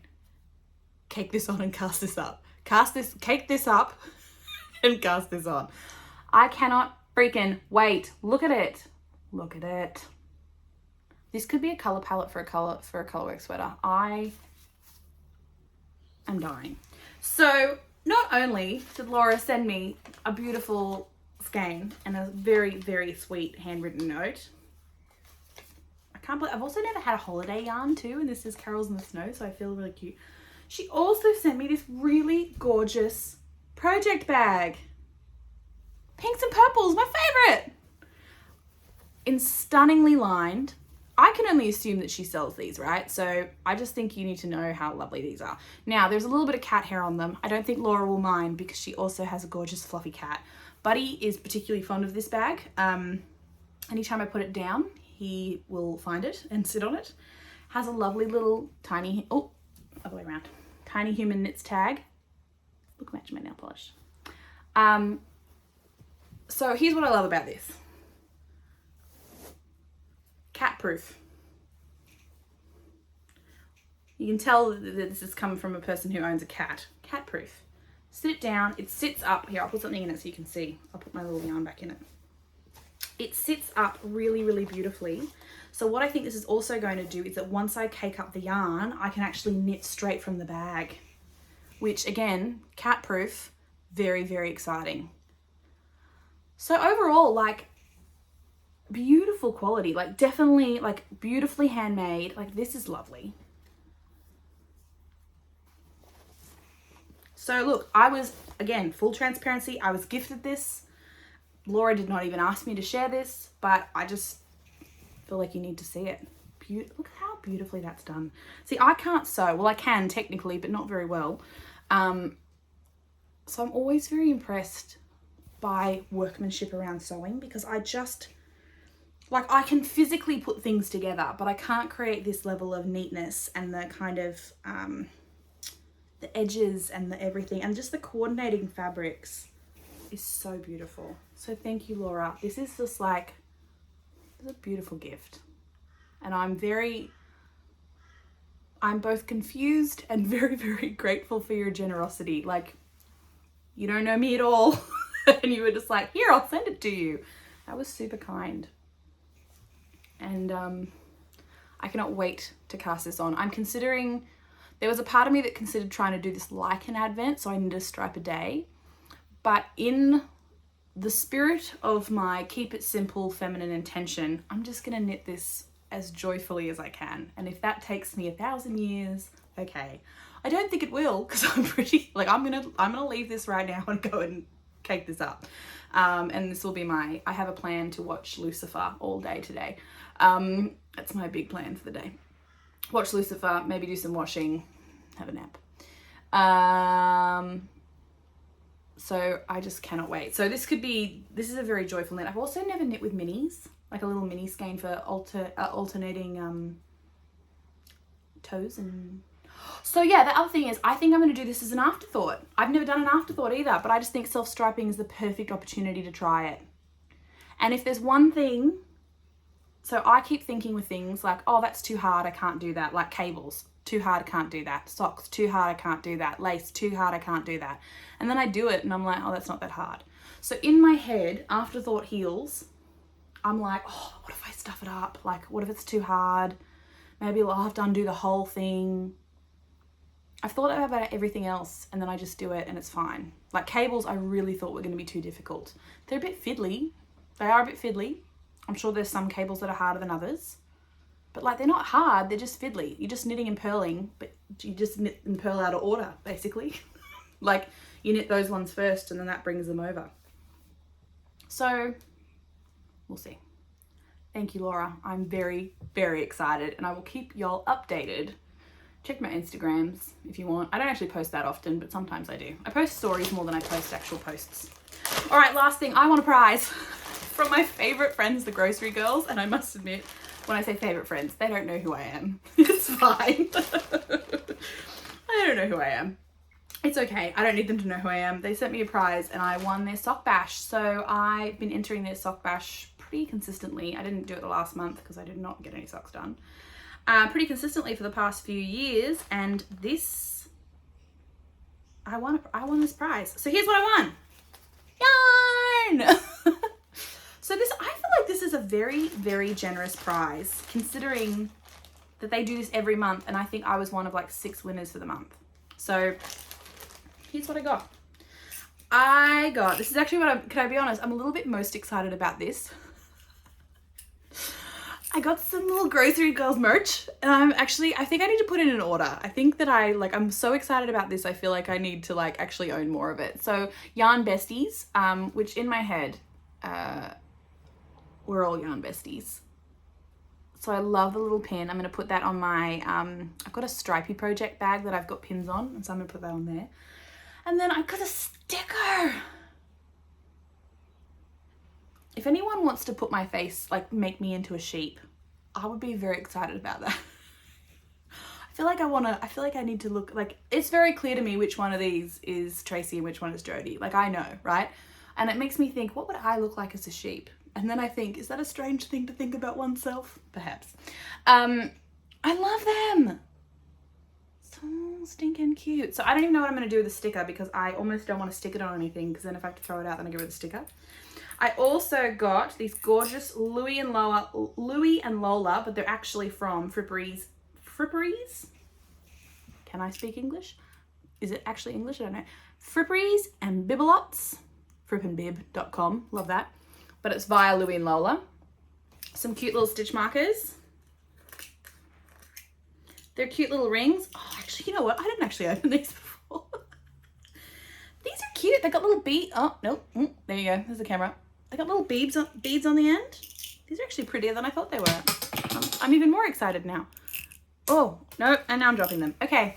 cake this on and cast this up. Cake this up and cast this on. I cannot freaking wait. Look at it. Look at it. This could be a color palette for a colorwork sweater. I am dying. So not only did Laura send me a beautiful skein and a very, very sweet handwritten note, I can't believe I've also never had a holiday yarn too, and this is Carols in the Snow, so I feel really cute. She also sent me this really gorgeous project bag. Pinks and purples, my favorite. In stunningly lined. I can only assume that she sells these, right? So I just think you need to know how lovely these are. Now, there's a little bit of cat hair on them. I don't think Laura will mind because she also has a gorgeous fluffy cat. Buddy is particularly fond of this bag. Anytime I put it down, he will find it and sit on it. Has a lovely little tiny, oh, other way around. Tiny human knits tag. Look, match my nail polish. So here's what I love about this. Cat proof. You can tell that this is coming from a person who owns a cat. Cat proof. Sit it down. It sits up. Here, I'll put something in it so you can see. I'll put my little yarn back in it. It sits up really, really beautifully. So what I think this is also going to do is that once I cake up the yarn, I can actually knit straight from the bag, which again, cat proof, very, very exciting. So overall, like, beautiful quality, like definitely like beautifully handmade. Like, this is lovely. So look, I was, again, full transparency, I was gifted this. Laura did not even ask me to share this, but I just feel like you need to see it. Look how beautifully that's done. See, I can't sew. Well, I can technically, but not very well. So I'm always very impressed by workmanship around sewing, because I just, like, I can physically put things together, but I can't create this level of neatness and the kind of, the edges and the everything, and just the coordinating fabrics is so beautiful. So thank you, Laura. This is just like, it's a beautiful gift. And I'm both confused and very, very grateful for your generosity. Like, you don't know me at all. And you were just like, here, I'll send it to you. That was super kind. And I cannot wait to cast this on. I'm considering, there was a part of me that considered trying to do this like an advent, so I need a stripe a day. But in the spirit of my keep it simple feminine intention, I'm just gonna knit this as joyfully as I can. And if that takes me 1,000 years, okay. I don't think it will, because I'm pretty, like, I'm gonna leave this right now and go and cake this up. And this will be I have a plan to watch Lucifer all day today. That's my big plan for the day. Watch Lucifer, maybe do some washing, have a nap. So I just cannot wait. So this is a very joyful knit. I've also never knit with minis, like a little mini skein for alternating toes. And so yeah, the other thing is, I think I'm going to do this as an afterthought. I've never done an afterthought either, but I just think self-striping is the perfect opportunity to try it. And if there's one thing, so I keep thinking with things like, oh, that's too hard, I can't do that, like cables. too hard, can't do that. Socks, too hard, I can't do that. Lace, too hard, I can't do that. And then I do it and I'm like, oh, that's not that hard. So in my head, afterthought heals, I'm like, oh, what if I stuff it up? Like, what if it's too hard? Maybe I'll have to undo the whole thing. I've thought about everything else and then I just do it and it's fine. Like cables, I really thought were going to be too difficult. They're a bit fiddly. They are a bit fiddly. I'm sure there's some cables that are harder than others. But like, they're not hard, they're just fiddly. You're just knitting and purling, but you just knit and purl out of order, basically. Like, you knit those ones first and then that brings them over. So, we'll see. Thank you, Laura. I'm very, very excited and I will keep y'all updated. Check my Instagrams if you want. I don't actually post that often, but sometimes I do. I post stories more than I post actual posts. All right, last thing, I want a prize from my favorite friends, the grocery girls. And I must admit, when I say favorite friends, they don't know who I am. It's fine. I don't know who I am. It's okay. I don't need them to know who I am. They sent me a prize and I won their sock bash. So I've been entering their sock bash pretty consistently. I didn't do it the last month because I did not get any socks done. Pretty consistently for the past few years, and this, I won this prize. So here's what I won. Yarn! So this, I feel like this is a very, very generous prize considering that they do this every month, and I think I was one of like 6 winners for the month. So here's what I got. This is actually what can I be honest, I'm a little bit most excited about this. I got some little grocery girls merch and I think I need to put in an order. I think that I'm so excited about this. I feel like I need to like actually own more of it. So yarn besties, which in my head, we're all yarn besties. So I love the little pin. I'm going to put that on my, I've got a stripy project bag that I've got pins on. And so I'm going to put that on there. And then I've got a sticker. If anyone wants to put my face, like make me into a sheep, I would be very excited about that. I feel like I need to look, like, it's very clear to me which one of these is Tracy and which one is Jody. Like, I know, right? And it makes me think, what would I look like as a sheep? And then I think, is that a strange thing to think about oneself? Perhaps. I love them. So stinking cute. So I don't even know what I'm going to do with the sticker because I almost don't want to stick it on anything because then if I have to throw it out, then I get rid of the sticker. I also got these gorgeous Louis and Lola, but they're actually from Fripperies. Can I speak English? Is it actually English? I don't know. Fripperies and Bibelots, frippandbib.com, love that. But it's via Louis and Lola. Some cute little stitch markers. They're cute little rings. Oh, actually, you know what? I didn't actually open these before. These are cute. They got little beads. Oh, nope. There you go. There's the camera. They got little beads on the end. These are actually prettier than I thought they were. I'm even more excited now. Oh, no, and now I'm dropping them. Okay.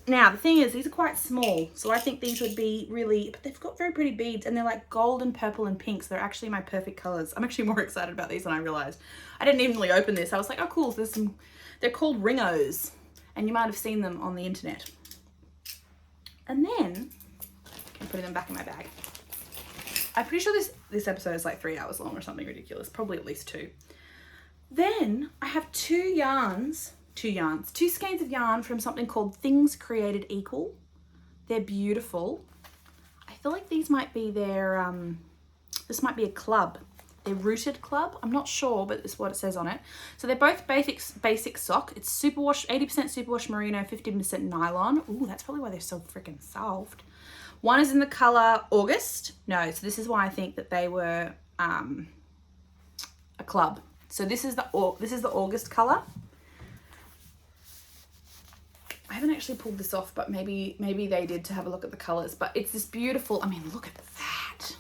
Now, the thing is, these are quite small, so I think these would be really, but they've got very pretty beads, and they're like gold and purple and pink, so they're actually my perfect colors. I'm actually more excited about these than I realized. I didn't even really open this. I was like, oh, cool. So there's some, they're called ringos, and you might have seen them on the internet. And then, I'm putting them back in my bag. I'm pretty sure this episode is like 3 hours long or something ridiculous, probably at least 2. Then I have two skeins of yarn from something called Things Created Equal. They're beautiful. I feel like these might be their, this might be a club. They're Rooted Club. I'm not sure, but it's what it says on it. So they're both basic sock. It's superwash, 80% superwash merino, 15% nylon. Ooh, that's probably why they're so freaking soft. One is in the color August. No, so this is why I think that they were a club. So this is the August color. I haven't actually pulled this off, but maybe they did to have a look at the colors. But it's this beautiful, I mean, look at that.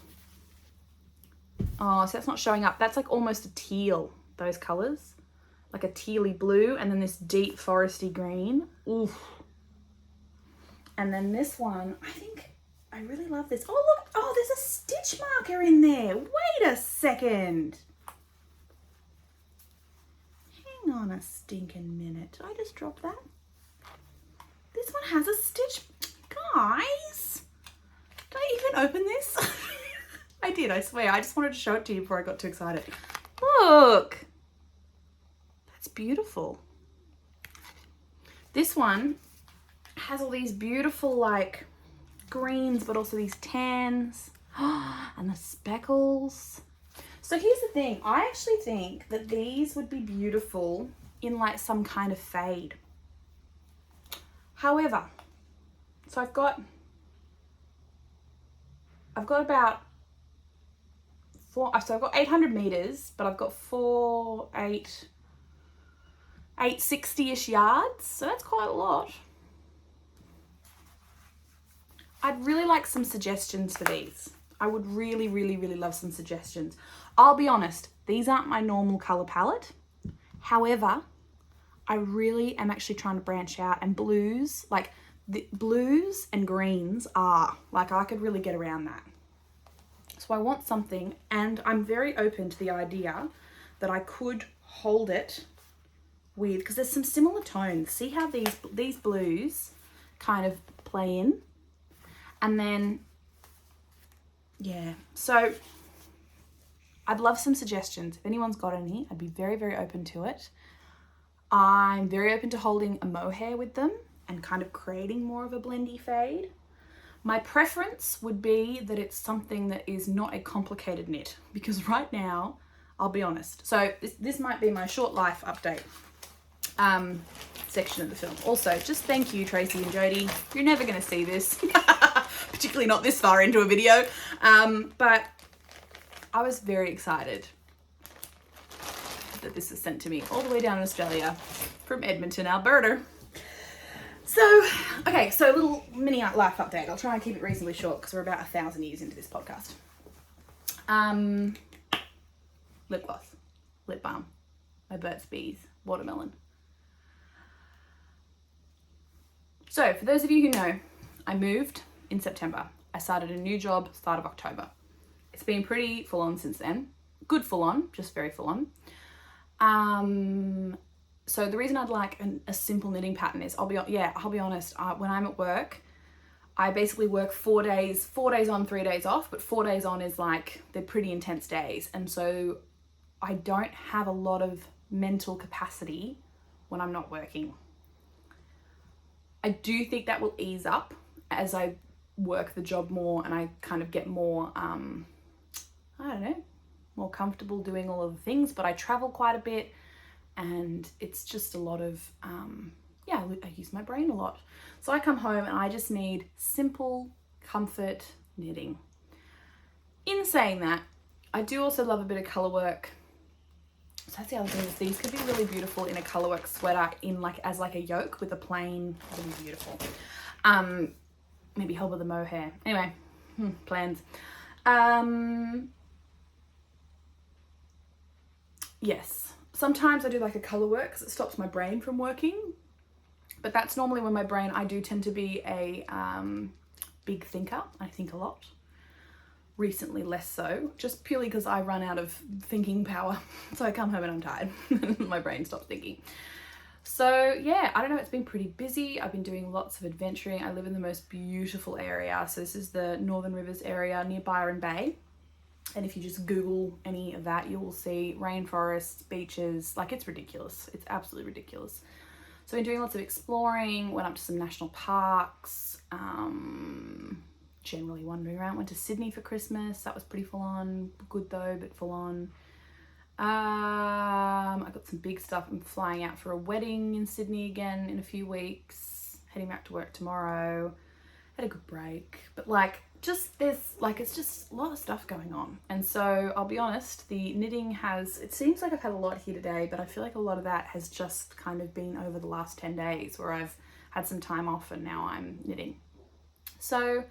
Oh, so that's not showing up. That's like almost a teal, those colors. Like a tealy blue and then this deep foresty green. Oof. And then this one, I really love this. Oh, look. Oh, there's a stitch marker in there. Wait a second. Hang on a stinking minute. Did I just drop that? This one has a stitch. Guys, did I even open this? I did, I swear. I just wanted to show it to you before I got too excited. Look. That's beautiful. This one has all these beautiful like greens, but also these tans and the speckles. So here's the thing, I actually think that these would be beautiful in like some kind of fade. However, so I've got about so I've got 800 meters, but I've got 860-ish yards, so that's quite a lot. I'd really like some suggestions for these. I would really, really, really love some suggestions. I'll be honest, these aren't my normal color palette. However, I really am actually trying to branch out, and blues, like the blues and greens are, like I could really get around that. So I want something, and I'm very open to the idea that I could hold it with, because there's some similar tones. See how these blues kind of play in? And then, yeah, so I'd love some suggestions. If anyone's got any, I'd be very, very open to it. I'm very open to holding a mohair with them and kind of creating more of a blendy fade. My preference would be that it's something that is not a complicated knit, because right now, I'll be honest. So this might be my short life update section of the film. Also, just thank you, Tracy and Jody. You're never going to see this, particularly not this far into a video. But I was very excited that this is sent to me all the way down in Australia from Edmonton, Alberta. So, okay, so a little mini life update. I'll try and keep it reasonably short because we're about 1,000 years into this podcast. Lip gloss, lip balm, my Burt's Bees, watermelon. So, for those of you who know, I moved in September. I started a new job start of October. It's been pretty full on since then. Good full on, just very full on. So the reason I'd like a simple knitting pattern is, I'll be honest, when I'm at work, I basically work 4 days on, 3 days off, but 4 days on is like, they're pretty intense days. And so I don't have a lot of mental capacity when I'm not working. I do think that will ease up as I work the job more and I kind of get more, more comfortable doing all of the things, but I travel quite a bit. And it's just a lot of, I use my brain a lot. So I come home and I just need simple comfort knitting. In saying that, I do also love a bit of colour work. So that's the other thing, is these could be really beautiful in a colour work sweater as a yoke with a plain, really beautiful. Maybe help with the mohair. Anyway, plans. Yes. Sometimes I do like a colour work because it stops my brain from working. But that's normally when my brain, I do tend to be a big thinker. I think a lot. Recently less so, just purely because I run out of thinking power. So I come home and I'm tired. My brain stops thinking. So yeah, I don't know, it's been pretty busy. I've been doing lots of adventuring. I live in the most beautiful area. So this is the Northern Rivers area near Byron Bay. And if you just Google any of that, you will see rainforests, beaches, like it's ridiculous. It's absolutely ridiculous. So I've been doing lots of exploring, went up to some national parks, generally wandering around. Went to Sydney for Christmas. That was pretty full on. Good though, but full on. I got some big stuff. I'm flying out for a wedding in Sydney again in a few weeks. Heading back to work tomorrow. Had a good break. But it's just a lot of stuff going on. And so I'll be honest, the knitting it seems like I've had a lot here today, but I feel like a lot of that has just kind of been over the last 10 days where I've had some time off and now I'm knitting. So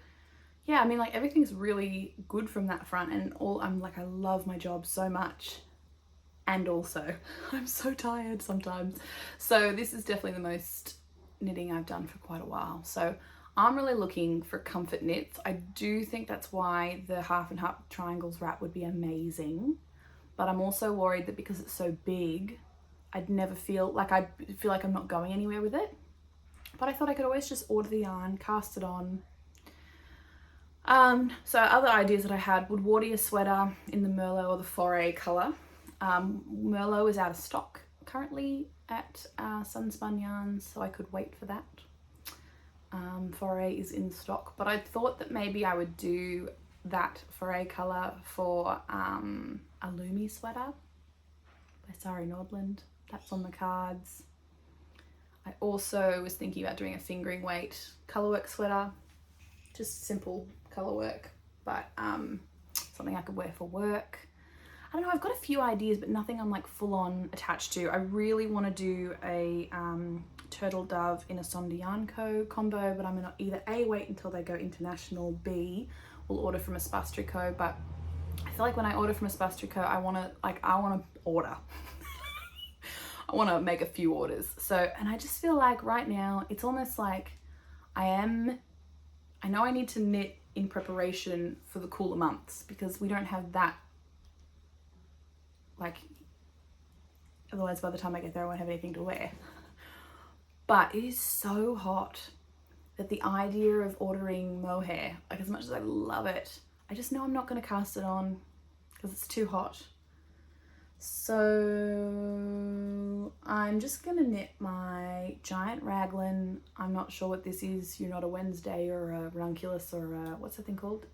yeah, I mean, like everything's really good from that front, and I love my job so much. And also I'm so tired sometimes. So this is definitely the most knitting I've done for quite a while. So I'm really looking for comfort knits. I do think that's why the half and half triangles wrap would be amazing. But I'm also worried that because it's so big, I'd feel like I'm not going anywhere with it. But I thought I could always just order the yarn, cast it on. So other ideas that I had would a sweater in the Merlot or the Foray colour. Merlot is out of stock, currently at Sunspun Yarns, so I could wait for that. Foray is in stock, but I thought that maybe I would do that Foray colour for a Lumi sweater by Sari Nordland. That's on the cards. I also was thinking about doing a fingering weight colourwork sweater, just simple colourwork, but something I could wear for work. I don't know, I've got a few ideas, but nothing I'm like full on attached to. I really want to do a Turtle Dove in a Sonda Yarn Co combo, but I'm gonna either A, wait until they go international, B, will order from Espace Tricot. But I feel like when I order from Espace Tricot, I want to order. I want to make a few orders. So, and I just feel like right now it's almost like I know I need to knit in preparation for the cooler months, because we don't have that, like, otherwise by the time I get there I won't have anything to wear. But it is so hot that the idea of ordering mohair, like, as much as I love it, I just know I'm not going to cast it on because it's too hot. So I'm just going to knit my giant raglan. I'm not sure what this is. You're Not a Wednesday or a ranunculus or a, what's that thing called?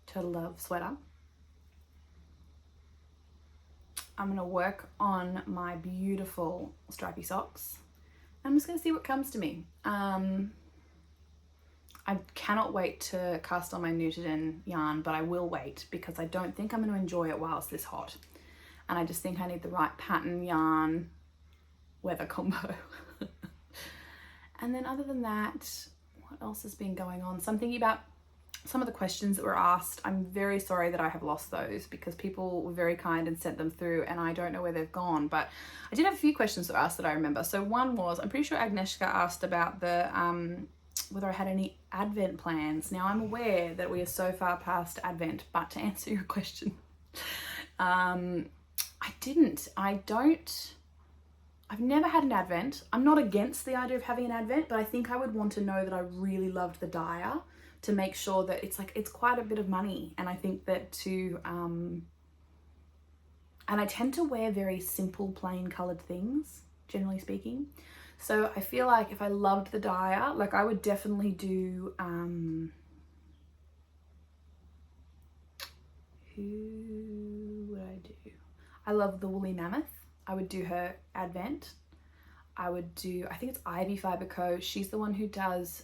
Turtle Dove sweater. I'm going to work on my beautiful stripy socks. I'm just going to see what comes to me. I cannot wait to cast on my Newton yarn, but I will wait because I don't think I'm going to enjoy it while it's this hot. And I just think I need the right pattern, yarn, weather combo. And then other than that, what else has been going on? So I'm thinking about some of the questions that were asked. I'm very sorry that I have lost those because people were very kind and sent them through and I don't know where they've gone, but I did have a few questions that were asked that I remember. So one was, I'm pretty sure Agnieszka asked about the whether I had any Advent plans. Now I'm aware that we are so far past Advent, but to answer your question, I didn't. I've never had an Advent. I'm not against the idea of having an Advent, but I think I would want to know that I really loved the dyer to make sure that it's quite a bit of money. And I think that and I tend to wear very simple, plain colored things, generally speaking. So I feel like if I loved the dyer, like I would definitely do, who would I do? I love the Woolly Mammoth. I would do her Advent. I would do, I think it's Ivy Fiber Co. She's the one who does,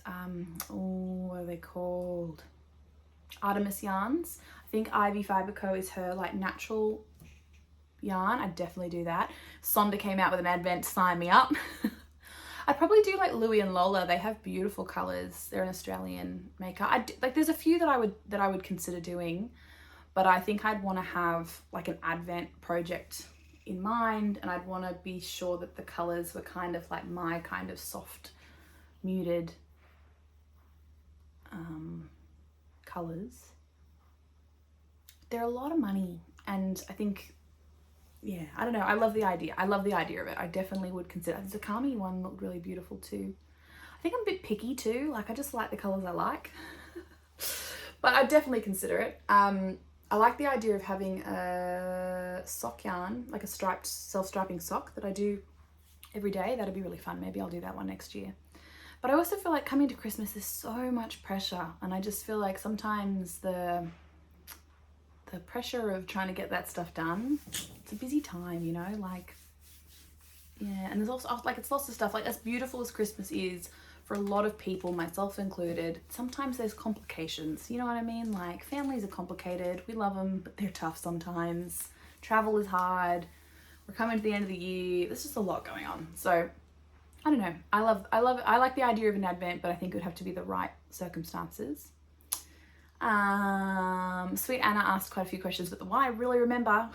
what are they called? Artemis yarns. I think Ivy Fiber Co. is her like natural yarn. I'd definitely do that. Sonda came out with an Advent, sign me up. I'd probably do like Louie and Lola. They have beautiful colors. They're an Australian maker. There's a few that I would consider doing, but I think I'd want to have like an Advent project in mind, and I'd want to be sure that the colors were kind of like my kind of soft, muted colors. They're a lot of money, and I think, yeah, I don't know. I love the idea. I love the idea of it. I definitely would consider. The Zakami one looked really beautiful too. I think I'm a bit picky too. Like I just like the colors I like, but I'd definitely consider it. I like the idea of having a sock yarn, like a striped, self-striping sock that I do every day. That'd be really fun. Maybe I'll do that one next year. But I also feel like coming to Christmas, there's so much pressure. And I just feel like sometimes the pressure of trying to get that stuff done, it's a busy time, you know, like, yeah. And there's also, like, it's lots of stuff, like as beautiful as Christmas is, for a lot of people, myself included, sometimes there's complications, you know what I mean? Like families are complicated, we love them, but they're tough sometimes. Travel is hard. We're coming to the end of the year. There's just a lot going on. So I don't know. I like the idea of an Advent, but I think it would have to be the right circumstances. Sweet Anna asked quite a few questions, but the one I really remember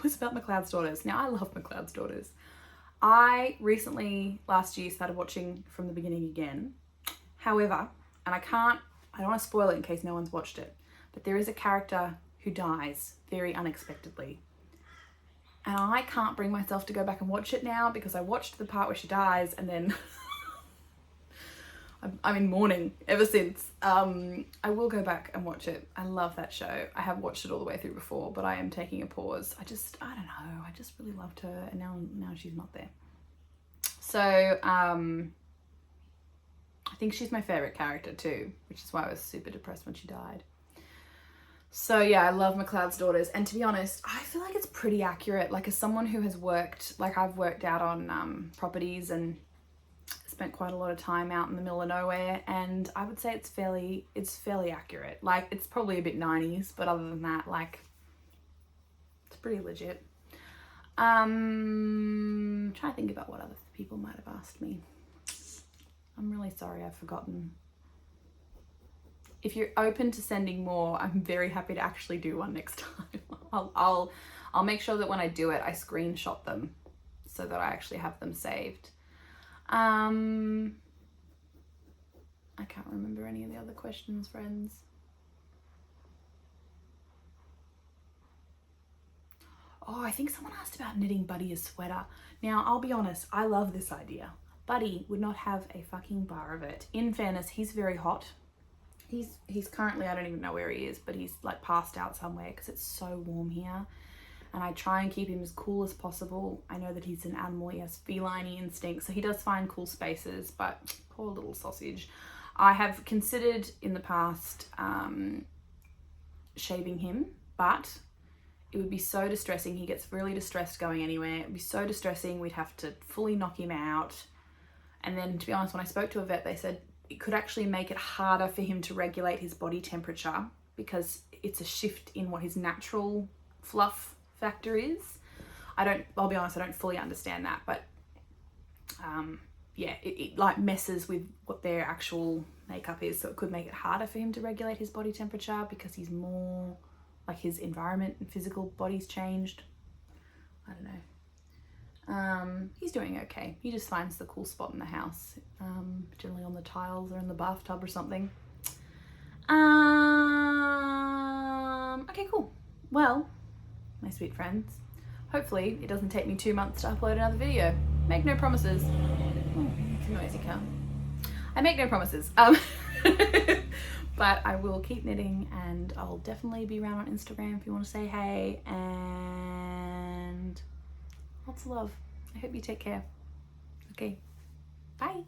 was about McLeod's Daughters. Now I love McLeod's Daughters. I recently, last year, started watching from the beginning again. However, and I don't want to spoil it in case no one's watched it, but there is a character who dies very unexpectedly. And I can't bring myself to go back and watch it now because I watched the part where she dies and then I'm in mourning ever since. I will go back and watch it. I love that show. I have watched it all the way through before, but I am taking a pause. I don't know. I just really loved her, and now she's not there. So I think she's my favorite character too, which is why I was super depressed when she died. So yeah, I love McLeod's Daughters, and to be honest, I feel like it's pretty accurate. Like, as someone who has worked, like I've worked out on properties and spent quite a lot of time out in the middle of nowhere, and I would say it's fairly accurate. Like, it's probably a bit 90s, but other than that, like, it's pretty legit. Trying to think about what other people might have asked me. I'm really sorry, I've forgotten. If you're open to sending more, I'm very happy to actually do one next time. I'll make sure that when I do it, I screenshot them so that I actually have them saved. I can't remember any of the other questions, friends. Oh, I think someone asked about knitting Buddy a sweater. Now, I'll be honest, I love this idea. Buddy would not have a fucking bar of it. In fairness, he's very hot. He's currently, I don't even know where he is, but he's like passed out somewhere because it's so warm here. And I try and keep him as cool as possible. I know that he's an animal, he has feline instincts, so he does find cool spaces, but poor little sausage. I have considered in the past shaving him, but it would be so distressing. He gets really distressed going anywhere. It would be so distressing. We'd have to fully knock him out. And then, to be honest, when I spoke to a vet, they said it could actually make it harder for him to regulate his body temperature because it's a shift in what his natural fluff factor is. I'll be honest, I don't fully understand that, but yeah, it like messes with what their actual makeup is, so it could make it harder for him to regulate his body temperature because he's more like, his environment and physical body's changed. I don't know. He's doing okay. He just finds the cool spot in the house, generally on the tiles or in the bathtub or something. Okay, cool. Well, my sweet friends, hopefully it doesn't take me 2 months to upload another video. Make no promises. Oh, it's a noisy car. I make no promises. But I will keep knitting, and I'll definitely be around on Instagram if you want to say hey, and lots of love. I hope you take care. Okay, bye.